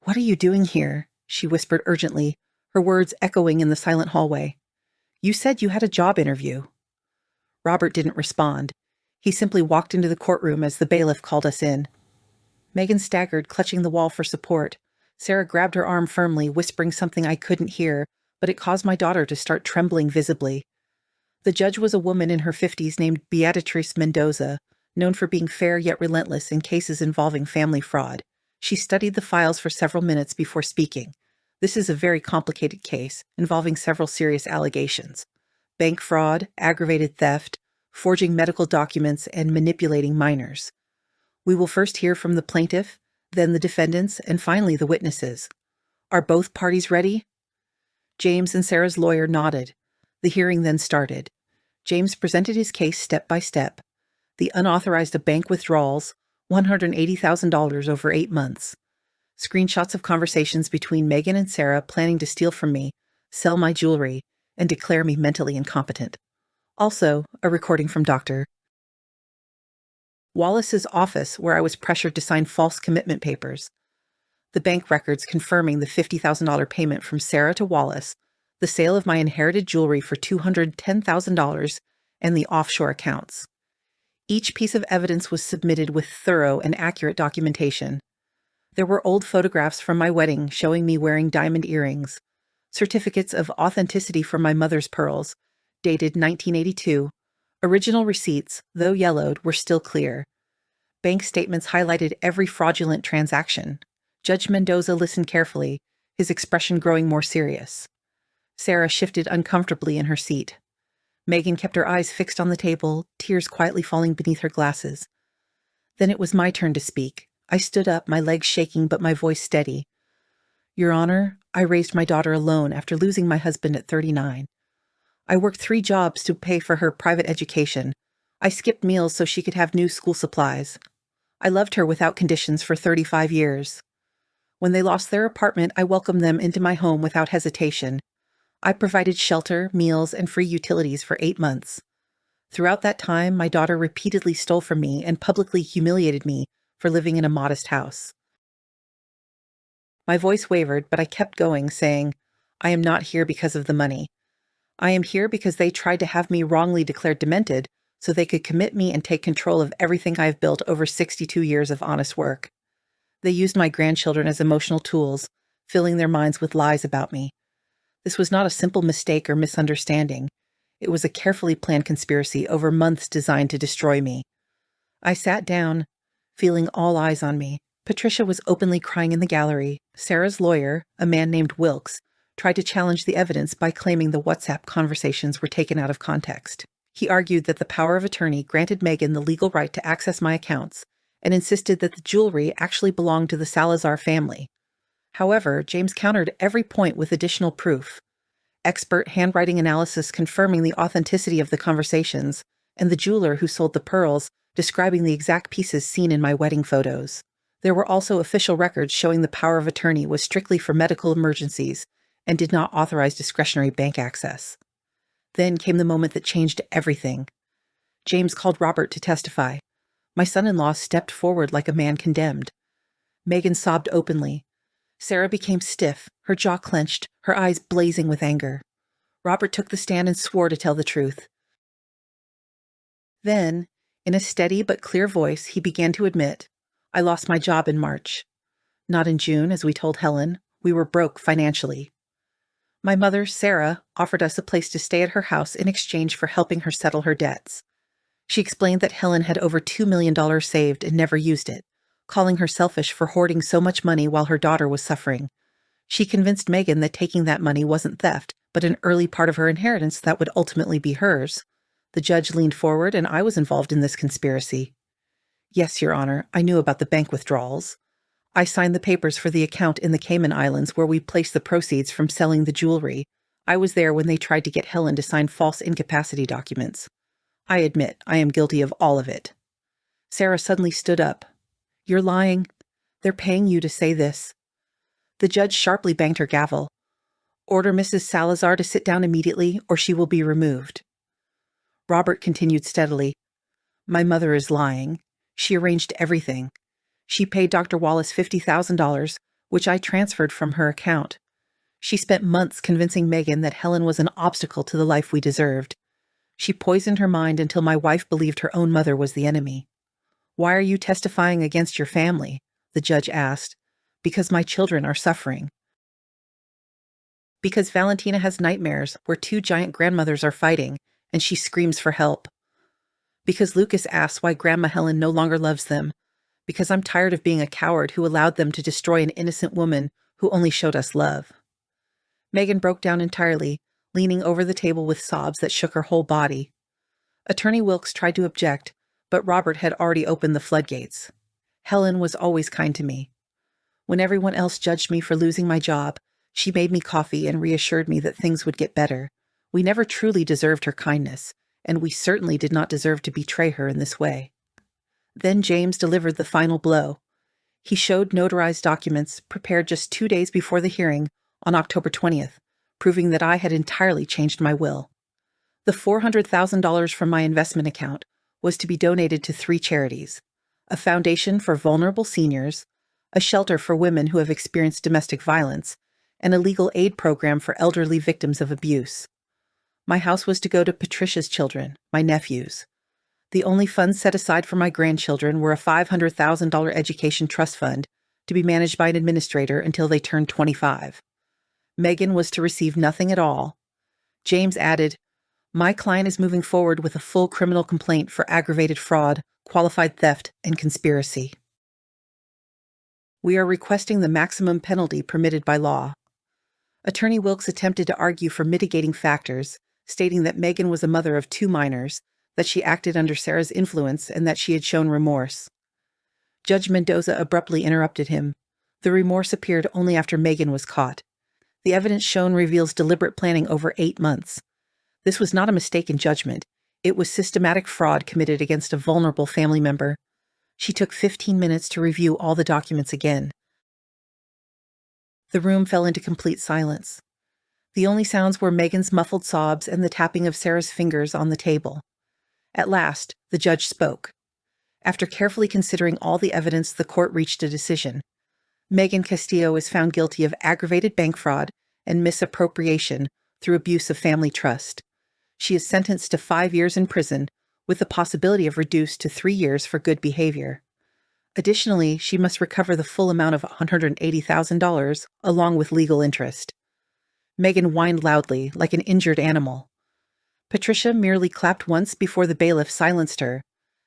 "What are you doing here?" she whispered urgently, her words echoing in the silent hallway. "You said you had a job interview." Robert didn't respond. He simply walked into the courtroom as the bailiff called us in. Megan staggered, clutching the wall for support. Sarah grabbed her arm firmly, whispering something I couldn't hear, but it caused my daughter to start trembling visibly. The judge was a woman in her 50s named Beatrice Mendoza, known for being fair yet relentless in cases involving family fraud. She studied the files for several minutes before speaking. This is a very complicated case, involving several serious allegations: bank fraud, aggravated theft, forging medical documents, and manipulating minors. We will first hear from the plaintiff, then the defendants, and finally the witnesses. Are both parties ready? James and Sarah's lawyer nodded. The hearing then started. James presented his case step by step. The unauthorized bank withdrawals, $180,000 over 8 months. Screenshots of conversations between Megan and Sarah planning to steal from me, sell my jewelry, and declare me mentally incompetent. Also, a recording from Dr. Wallace's office, where I was pressured to sign false commitment papers. The bank records confirming the $50,000 payment from Sarah to Wallace, the sale of my inherited jewelry for $210,000, and the offshore accounts. Each piece of evidence was submitted with thorough and accurate documentation. There were old photographs from my wedding showing me wearing diamond earrings, certificates of authenticity for my mother's pearls, dated 1982. Original receipts, though yellowed, were still clear. Bank statements highlighted every fraudulent transaction. Judge Mendoza listened carefully, his expression growing more serious. Sarah shifted uncomfortably in her seat. Megan kept her eyes fixed on the table, tears quietly falling beneath her glasses. Then it was my turn to speak. I stood up, my legs shaking but my voice steady. "Your Honor, I raised my daughter alone after losing my husband at 39. I worked 3 jobs to pay for her private education. I skipped meals so she could have new school supplies. I loved her without conditions for 35 years. When they lost their apartment, I welcomed them into my home without hesitation. I provided shelter, meals, and free utilities for 8 months. Throughout that time, my daughter repeatedly stole from me and publicly humiliated me for living in a modest house." My voice wavered, but I kept going, saying, "I am not here because of the money. I am here because they tried to have me wrongly declared demented so they could commit me and take control of everything I've built over 62 years of honest work. They used my grandchildren as emotional tools, filling their minds with lies about me. This was not a simple mistake or misunderstanding. It was a carefully planned conspiracy over months designed to destroy me. I sat down, feeling all eyes on me. Patricia was openly crying in the gallery. Sarah's lawyer, a man named Wilkes, tried to challenge the evidence by claiming the WhatsApp conversations were taken out of context. He argued that the power of attorney granted Megan the legal right to access my accounts and insisted that the jewelry actually belonged to the Salazar family. However, James countered every point with additional proof. Expert handwriting analysis confirming the authenticity of the conversations, and the jeweler who sold the pearls describing the exact pieces seen in my wedding photos. There were also official records showing the power of attorney was strictly for medical emergencies and did not authorize discretionary bank access. Then came the moment that changed everything. James called Robert to testify. My son-in-law stepped forward like a man condemned. Megan sobbed openly. Sarah became stiff, her jaw clenched, her eyes blazing with anger. Robert took the stand and swore to tell the truth. Then, in a steady but clear voice, he began to admit, I lost my job in March. Not in June, as we told Helen. We were broke financially. My mother, Sarah, offered us a place to stay at her house in exchange for helping her settle her debts. She explained that Helen had over $2 million saved and never used it, calling her selfish for hoarding so much money while her daughter was suffering. She convinced Megan that taking that money wasn't theft, but an early part of her inheritance that would ultimately be hers. The judge leaned forward, and I was involved in this conspiracy. Yes, Your Honor, I knew about the bank withdrawals. I signed the papers for the account in the Cayman Islands where we placed the proceeds from selling the jewelry. I was there when they tried to get Helen to sign false incapacity documents. I admit I am guilty of all of it. Sarah suddenly stood up. You're lying. They're paying you to say this. The judge sharply banged her gavel. Order Mrs. Salazar to sit down immediately, or she will be removed. Robert continued steadily. My mother is lying. She arranged everything. She paid Dr. Wallace $50,000, which I transferred from her account. She spent months convincing Megan that Helen was an obstacle to the life we deserved. She poisoned her mind until my wife believed her own mother was the enemy. Why are you testifying against your family? The judge asked. Because my children are suffering. Because Valentina has nightmares where two giant grandmothers are fighting, and she screams for help. Because Lucas asks why Grandma Helen no longer loves them. Because I'm tired of being a coward who allowed them to destroy an innocent woman who only showed us love. Megan broke down entirely, leaning over the table with sobs that shook her whole body. Attorney Wilkes tried to object, but Robert had already opened the floodgates. Helen was always kind to me. When everyone else judged me for losing my job, she made me coffee and reassured me that things would get better. We never truly deserved her kindness, and we certainly did not deserve to betray her in this way. Then James delivered the final blow. He showed notarized documents prepared just 2 days before the hearing on October 20th, proving that I had entirely changed my will. The $400,000 from my investment account was to be donated to 3 charities: a foundation for vulnerable seniors, a shelter for women who have experienced domestic violence, and a legal aid program for elderly victims of abuse. My house was to go to Patricia's children, my nephews. The only funds set aside for my grandchildren were a $500,000 education trust fund to be managed by an administrator until they turned 25. Megan was to receive nothing at all. James added, my client is moving forward with a full criminal complaint for aggravated fraud, qualified theft, and conspiracy. We are requesting the maximum penalty permitted by law. Attorney Wilkes attempted to argue for mitigating factors, stating that Megan was a mother of 2 minors, that she acted under Sarah's influence, and that she had shown remorse. Judge Mendoza abruptly interrupted him. The remorse appeared only after Megan was caught. The evidence shown reveals deliberate planning over 8 months. This was not a mistake in judgment. It was systematic fraud committed against a vulnerable family member. She took 15 minutes to review all the documents again. The room fell into complete silence. The only sounds were Megan's muffled sobs and the tapping of Sarah's fingers on the table. At last, the judge spoke. After carefully considering all the evidence, the court reached a decision. Megan Castillo is found guilty of aggravated bank fraud and misappropriation through abuse of family trust. She is sentenced to 5 years in prison, with the possibility of reduced to 3 years for good behavior. Additionally, she must recover the full amount of $180,000 along with legal interest. Megan whined loudly, like an injured animal. Patricia merely clapped once before the bailiff silenced her.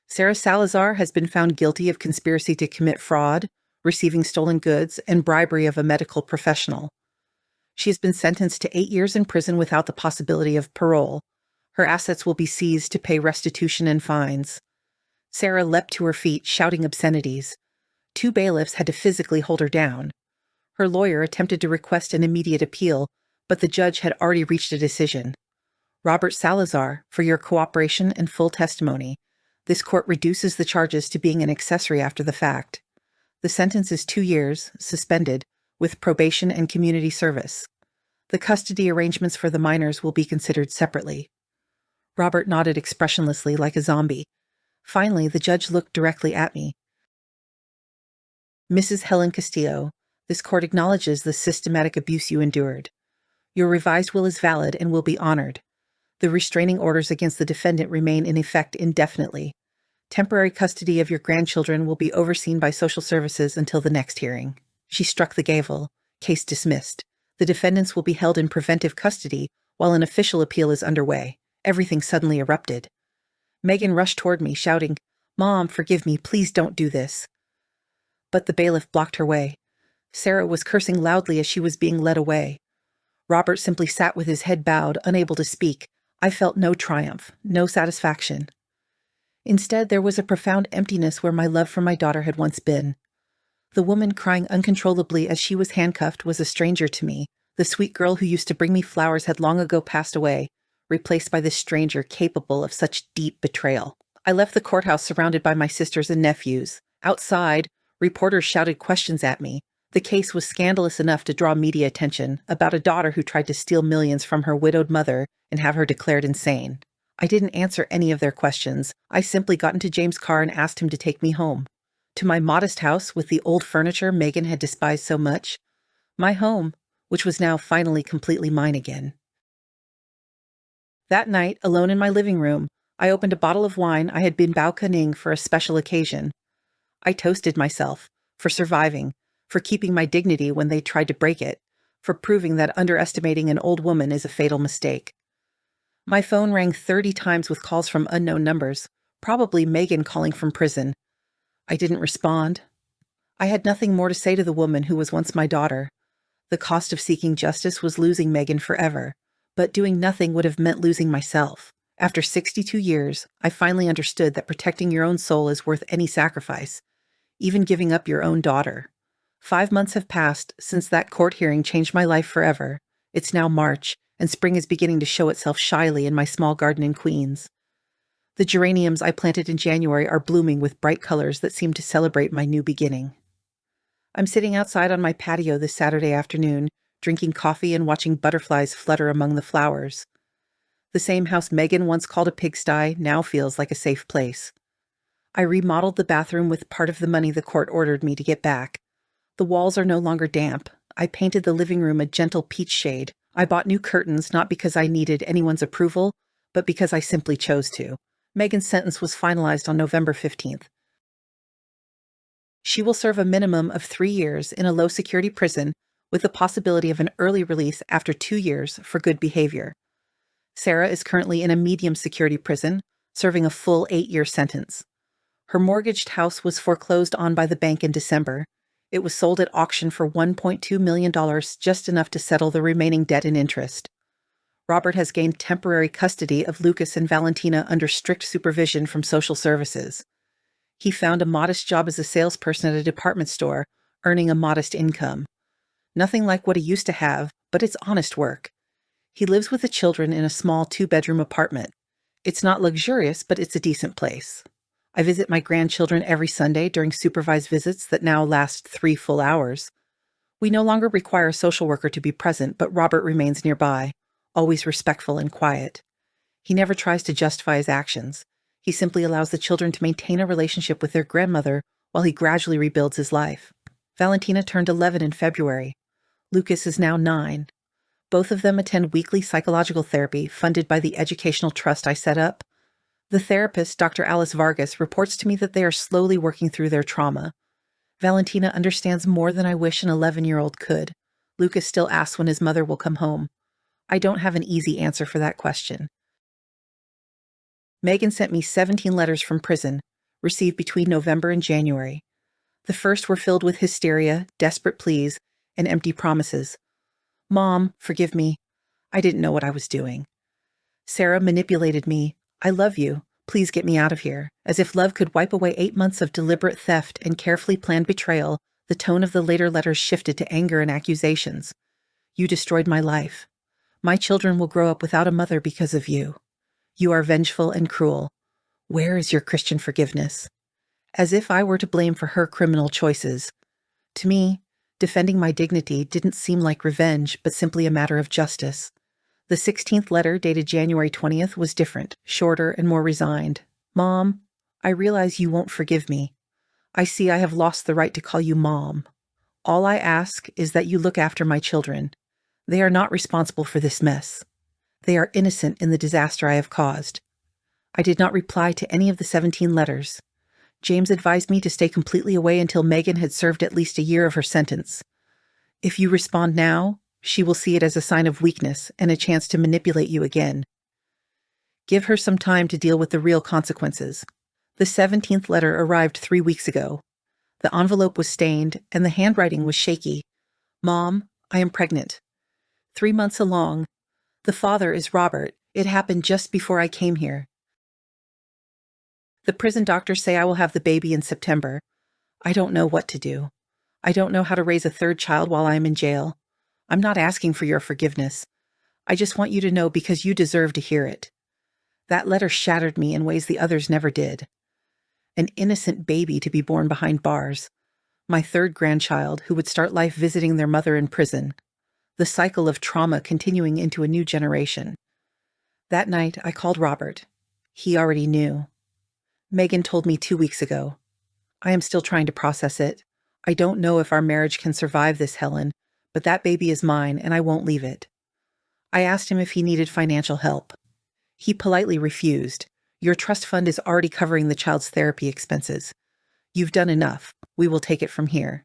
Sarah Salazar has been found guilty of conspiracy to commit fraud, receiving stolen goods, and bribery of a medical professional. She has been sentenced to 8 years in prison without the possibility of parole. Her assets will be seized to pay restitution and fines. Sarah leapt to her feet, shouting obscenities. 2 bailiffs had to physically hold her down. Her lawyer attempted to request an immediate appeal, but the judge had already reached a decision. Robert Salazar, for your cooperation and full testimony, this court reduces the charges to being an accessory after the fact. The sentence is 2 years, suspended, with probation and community service. The custody arrangements for the minors will be considered separately. Robert nodded expressionlessly like a zombie. Finally, the judge looked directly at me. Mrs. Helen Castillo, this court acknowledges the systematic abuse you endured. Your revised will is valid and will be honored. The restraining orders against the defendant remain in effect indefinitely. Temporary custody of your grandchildren will be overseen by social services until the next hearing. She struck the gavel. Case dismissed. The defendants will be held in preventive custody while an official appeal is underway. Everything suddenly erupted. Megan rushed toward me, shouting, "Mom, forgive me, please don't do this." But the bailiff blocked her way. Sarah was cursing loudly as she was being led away. Robert simply sat with his head bowed, unable to speak. I felt no triumph, no satisfaction. Instead, there was a profound emptiness where my love for my daughter had once been. The woman crying uncontrollably as she was handcuffed was a stranger to me. The sweet girl who used to bring me flowers had long ago passed away, replaced by this stranger capable of such deep betrayal. I left the courthouse surrounded by my sisters and nephews. Outside, reporters shouted questions at me. The case was scandalous enough to draw media attention, about a daughter who tried to steal millions from her widowed mother and have her declared insane. I didn't answer any of their questions. I simply got into James' car and asked him to take me home. To my modest house with the old furniture Megan had despised so much. My home, which was now finally completely mine again. That night, alone in my living room, I opened a bottle of wine I had been balconing for a special occasion. I toasted myself for surviving, for keeping my dignity when they tried to break it, for proving that underestimating an old woman is a fatal mistake. My phone rang 30 times with calls from unknown numbers, probably Megan calling from prison. I didn't respond. I had nothing more to say to the woman who was once my daughter. The cost of seeking justice was losing Megan forever, but doing nothing would have meant losing myself. After 62 years, I finally understood that protecting your own soul is worth any sacrifice, even giving up your own daughter. 5 months have passed since that court hearing changed my life forever. It's now March, and spring is beginning to show itself shyly in my small garden in Queens. The geraniums I planted in January are blooming with bright colors that seem to celebrate my new beginning. I'm sitting outside on my patio this Saturday afternoon, drinking coffee and watching butterflies flutter among the flowers. The same house Megan once called a pigsty now feels like a safe place. I remodeled the bathroom with part of the money the court ordered me to get back. The walls are no longer damp. I painted the living room a gentle peach shade. I bought new curtains not because I needed anyone's approval, but because I simply chose to. Megan's sentence was finalized on November 15th. She will serve a minimum of 3 years in a low-security prison with the possibility of an early release after 2 years for good behavior. Sarah is currently in a medium-security prison, serving a full 8-year sentence. Her mortgaged house was foreclosed on by the bank in December. It was sold at auction for $1.2 million, just enough to settle the remaining debt and interest. Robert has gained temporary custody of Lucas and Valentina under strict supervision from social services. He found a modest job as a salesperson at a department store, earning a modest income. Nothing like what he used to have, but it's honest work. He lives with the children in a small 2-bedroom apartment. It's not luxurious, but it's a decent place. I visit my grandchildren every Sunday during supervised visits that now last 3 full hours. We no longer require a social worker to be present, but Robert remains nearby, always respectful and quiet. He never tries to justify his actions. He simply allows the children to maintain a relationship with their grandmother while he gradually rebuilds his life. Valentina turned 11 in February. Lucas is now 9. Both of them attend weekly psychological therapy funded by the educational trust I set up. The therapist, Dr. Alice Vargas, reports to me that they are slowly working through their trauma. Valentina understands more than I wish an 11-year-old could. Lucas still asks when his mother will come home. I don't have an easy answer for that question. Megan sent me 17 letters from prison, received between November and January. The first were filled with hysteria, desperate pleas, and empty promises. Mom, forgive me. I didn't know what I was doing. Sarah manipulated me. I love you. Please get me out of here. As if love could wipe away 8 months of deliberate theft and carefully planned betrayal, the tone of the later letters shifted to anger and accusations. You destroyed my life. My children will grow up without a mother because of you. You are vengeful and cruel. Where is your Christian forgiveness? As if I were to blame for her criminal choices. To me, defending my dignity didn't seem like revenge, but simply a matter of justice. The 16th letter, dated January 20th, was different, shorter, and more resigned. Mom, I realize you won't forgive me. I see I have lost the right to call you Mom. All I ask is that you look after my children. They are not responsible for this mess. They are innocent in the disaster I have caused. I did not reply to any of the 17 letters. James advised me to stay completely away until Megan had served at least a year of her sentence. If you respond now, she will see it as a sign of weakness and a chance to manipulate you again. Give her some time to deal with the real consequences. The 17th letter arrived 3 weeks ago. The envelope was stained and the handwriting was shaky. Mom, I am pregnant. 3 months along. The father is Robert. It happened just before I came here. The prison doctors say I will have the baby in September. I don't know what to do. I don't know how to raise a third child while I am in jail. I'm not asking for your forgiveness. I just want you to know because you deserve to hear it. That letter shattered me in ways the others never did. An innocent baby to be born behind bars. My third grandchild who would start life visiting their mother in prison. The cycle of trauma continuing into a new generation. That night, I called Robert. He already knew. Megan told me 2 weeks ago. I am still trying to process it. I don't know if our marriage can survive this, Helen, but that baby is mine and I won't leave it. I asked him if he needed financial help. He politely refused. Your trust fund is already covering the child's therapy expenses. You've done enough. We will take it from here.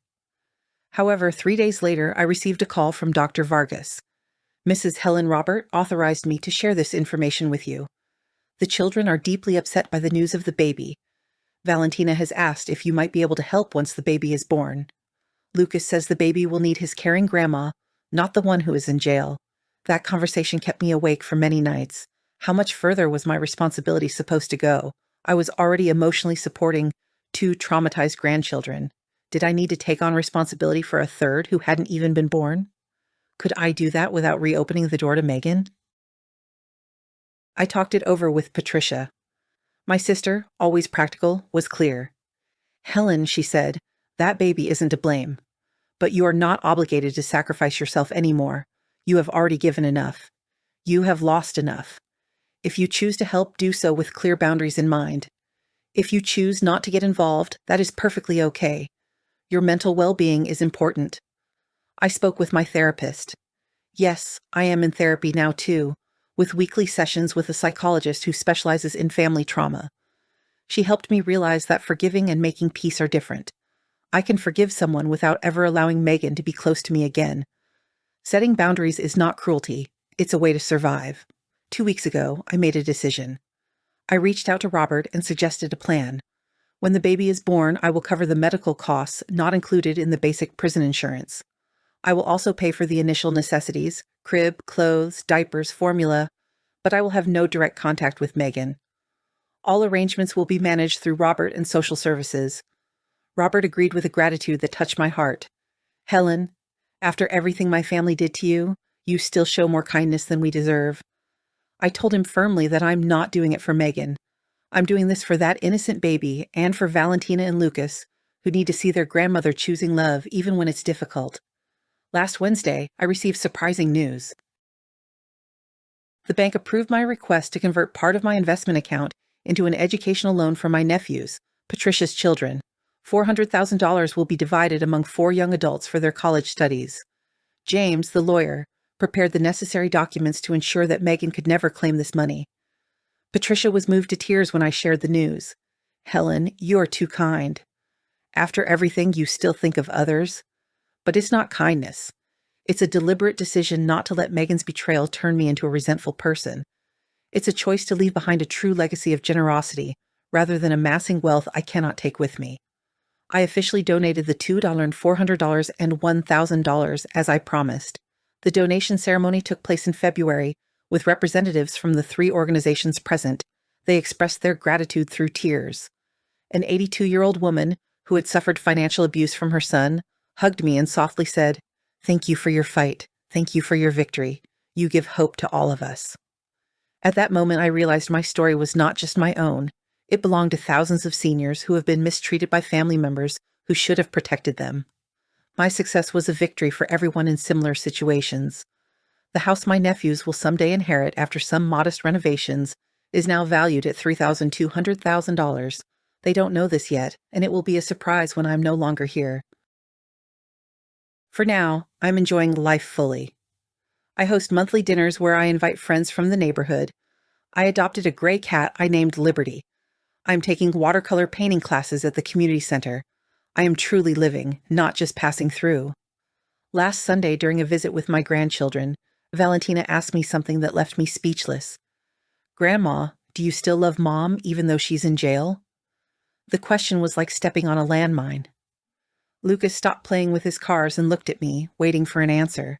However, 3 days later, I received a call from Dr. Vargas. Mrs. Helen Robert authorized me to share this information with you. The children are deeply upset by the news of the baby. Valentina has asked if you might be able to help once the baby is born. Lucas says the baby will need his caring grandma, not the one who is in jail. That conversation kept me awake for many nights. How much further was my responsibility supposed to go? I was already emotionally supporting 2 traumatized grandchildren. Did I need to take on responsibility for a third who hadn't even been born? Could I do that without reopening the door to Megan? I talked it over with Patricia. My sister, always practical, was clear. Helen, she said, that baby isn't to blame. But you are not obligated to sacrifice yourself anymore. You have already given enough. You have lost enough. If you choose to help, do so with clear boundaries in mind. If you choose not to get involved, that is perfectly okay. Your mental well-being is important. I spoke with my therapist. Yes, I am in therapy now too, with weekly sessions with a psychologist who specializes in family trauma. She helped me realize that forgiving and making peace are different. I can forgive someone without ever allowing Megan to be close to me again. Setting boundaries is not cruelty. It's a way to survive. 2 weeks ago, I made a decision. I reached out to Robert and suggested a plan. When the baby is born, I will cover the medical costs not included in the basic prison insurance. I will also pay for the initial necessities, crib, clothes, diapers, formula, but I will have no direct contact with Megan. All arrangements will be managed through Robert and social services. Robert agreed with a gratitude that touched my heart. Helen, after everything my family did to you, you still show more kindness than we deserve. I told him firmly that I'm not doing it for Megan. I'm doing this for that innocent baby and for Valentina and Lucas, who need to see their grandmother choosing love even when it's difficult. Last Wednesday, I received surprising news. The bank approved my request to convert part of my investment account into an educational loan for my nephews, Patricia's children. $400,000 will be divided among 4 young adults for their college studies. James, the lawyer, prepared the necessary documents to ensure that Megan could never claim this money. Patricia was moved to tears when I shared the news. Helen, you're too kind. After everything, you still think of others. But it's not kindness. It's a deliberate decision not to let Megan's betrayal turn me into a resentful person. It's a choice to leave behind a true legacy of generosity, rather than amassing wealth I cannot take with me. I officially donated the $2 and $400 and $1,000 as I promised. The donation ceremony took place in February, with representatives from the 3 organizations present. They expressed their gratitude through tears. An 82-year-old woman, who had suffered financial abuse from her son, hugged me and softly said, "Thank you for your fight. Thank you for your victory. You give hope to all of us." At that moment, I realized my story was not just my own. It belonged to thousands of seniors who have been mistreated by family members who should have protected them. My success was a victory for everyone in similar situations. The house my nephews will someday inherit after some modest renovations is now valued at $3,200,000. They don't know this yet, and it will be a surprise when I'm no longer here. For now, I'm enjoying life fully. I host monthly dinners where I invite friends from the neighborhood. I adopted a gray cat I named Liberty. I'm taking watercolor painting classes at the community center. I am truly living, not just passing through. Last Sunday, during a visit with my grandchildren, Valentina asked me something that left me speechless. "Grandma, do you still love Mom even though she's in jail?" The question was like stepping on a landmine. Lucas stopped playing with his cars and looked at me, waiting for an answer.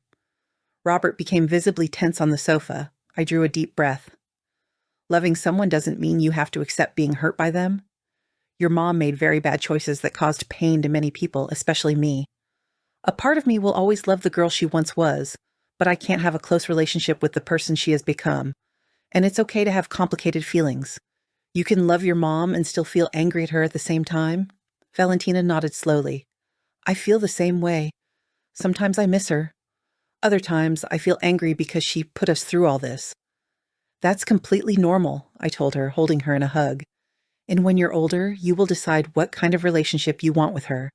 Robert became visibly tense on the sofa. I drew a deep breath. Loving someone doesn't mean you have to accept being hurt by them. Your mom made very bad choices that caused pain to many people, especially me. A part of me will always love the girl she once was, but I can't have a close relationship with the person she has become. And it's okay to have complicated feelings. You can love your mom and still feel angry at her at the same time. Valentina nodded slowly. I feel the same way. Sometimes I miss her. Other times I feel angry because she put us through all this. That's completely normal, I told her, holding her in a hug. And when you're older, you will decide what kind of relationship you want with her.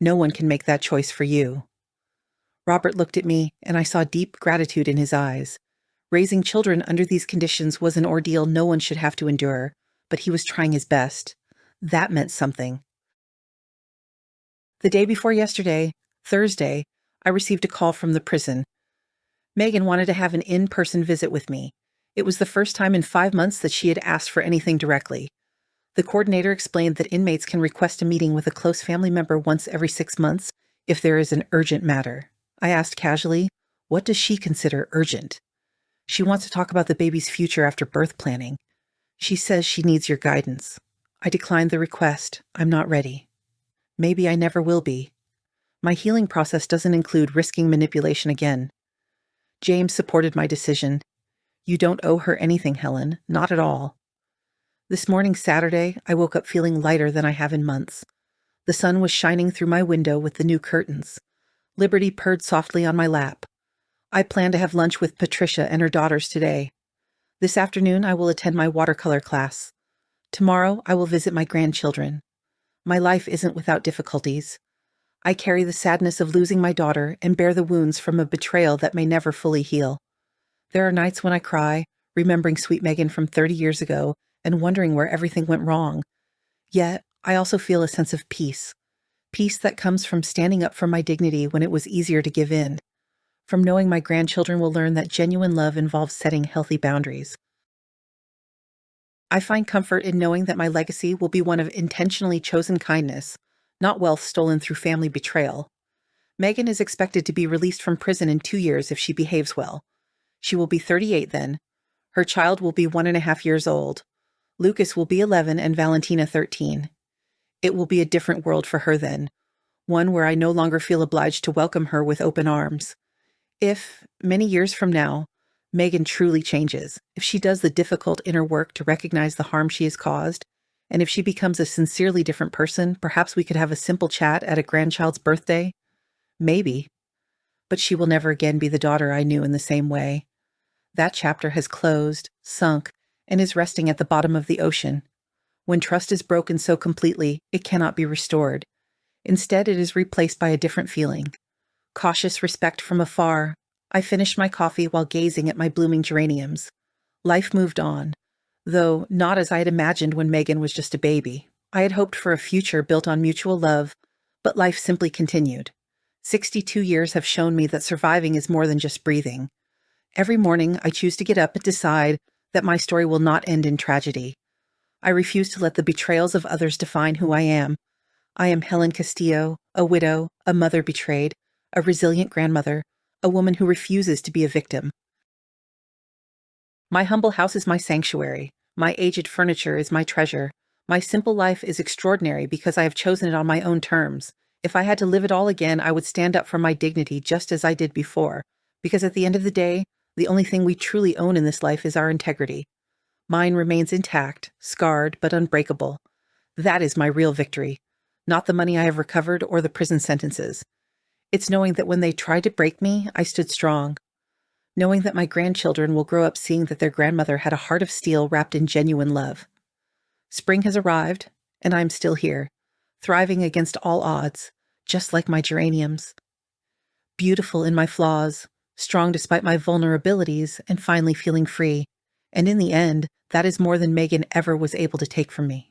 No one can make that choice for you. Robert looked at me, and I saw deep gratitude in his eyes. Raising children under these conditions was an ordeal no one should have to endure, but he was trying his best. That meant something. The day before yesterday, Thursday, I received a call from the prison. Megan wanted to have an in-person visit with me. It was the first time in 5 months that she had asked for anything directly. The coordinator explained that inmates can request a meeting with a close family member once every 6 months if there is an urgent matter. I asked casually, what does she consider urgent? She wants to talk about the baby's future after birth planning. She says she needs your guidance. I declined the request. I'm not ready. Maybe I never will be. My healing process doesn't include risking manipulation again. James supported my decision. You don't owe her anything, Helen. Not at all. This morning, Saturday, I woke up feeling lighter than I have in months. The sun was shining through my window with the new curtains. Liberty purred softly on my lap. I plan to have lunch with Patricia and her daughters today. This afternoon, I will attend my watercolor class. Tomorrow, I will visit my grandchildren. My life isn't without difficulties. I carry the sadness of losing my daughter and bear the wounds from a betrayal that may never fully heal. There are nights when I cry, remembering sweet Megan from 30 years ago and wondering where everything went wrong. Yet, I also feel a sense of peace. Peace that comes from standing up for my dignity when it was easier to give in. From knowing my grandchildren will learn that genuine love involves setting healthy boundaries. I find comfort in knowing that my legacy will be one of intentionally chosen kindness, not wealth stolen through family betrayal. Megan is expected to be released from prison in 2 years if she behaves well. She will be 38 then. Her child will be 1.5 years old. Lucas will be 11 and Valentina 13. It will be a different world for her then, one where I no longer feel obliged to welcome her with open arms. If, many years from now, Megan truly changes, if she does the difficult inner work to recognize the harm she has caused, and if she becomes a sincerely different person, perhaps we could have a simple chat at a grandchild's birthday. Maybe. But she will never again be the daughter I knew in the same way. That chapter has closed, sunk, and is resting at the bottom of the ocean. When trust is broken so completely, it cannot be restored. Instead, it is replaced by a different feeling. Cautious respect from afar. I finished my coffee while gazing at my blooming geraniums. Life moved on, though not as I had imagined when Megan was just a baby. I had hoped for a future built on mutual love, but life simply continued. 62 years have shown me that surviving is more than just breathing. Every morning, I choose to get up and decide that my story will not end in tragedy. I refuse to let the betrayals of others define who I am. I am Helen Castillo, a widow, a mother betrayed, a resilient grandmother, a woman who refuses to be a victim. My humble house is my sanctuary. My aged furniture is my treasure. My simple life is extraordinary because I have chosen it on my own terms. If I had to live it all again, I would stand up for my dignity just as I did before, because at the end of the day, the only thing we truly own in this life is our integrity. Mine remains intact, scarred, but unbreakable. That is my real victory, not the money I have recovered or the prison sentences. It's knowing that when they tried to break me, I stood strong. Knowing that my grandchildren will grow up seeing that their grandmother had a heart of steel wrapped in genuine love. Spring has arrived, and I'm still here, thriving against all odds, just like my geraniums. Beautiful in my flaws, strong despite my vulnerabilities, and finally feeling free. And in the end, that is more than Megan ever was able to take from me.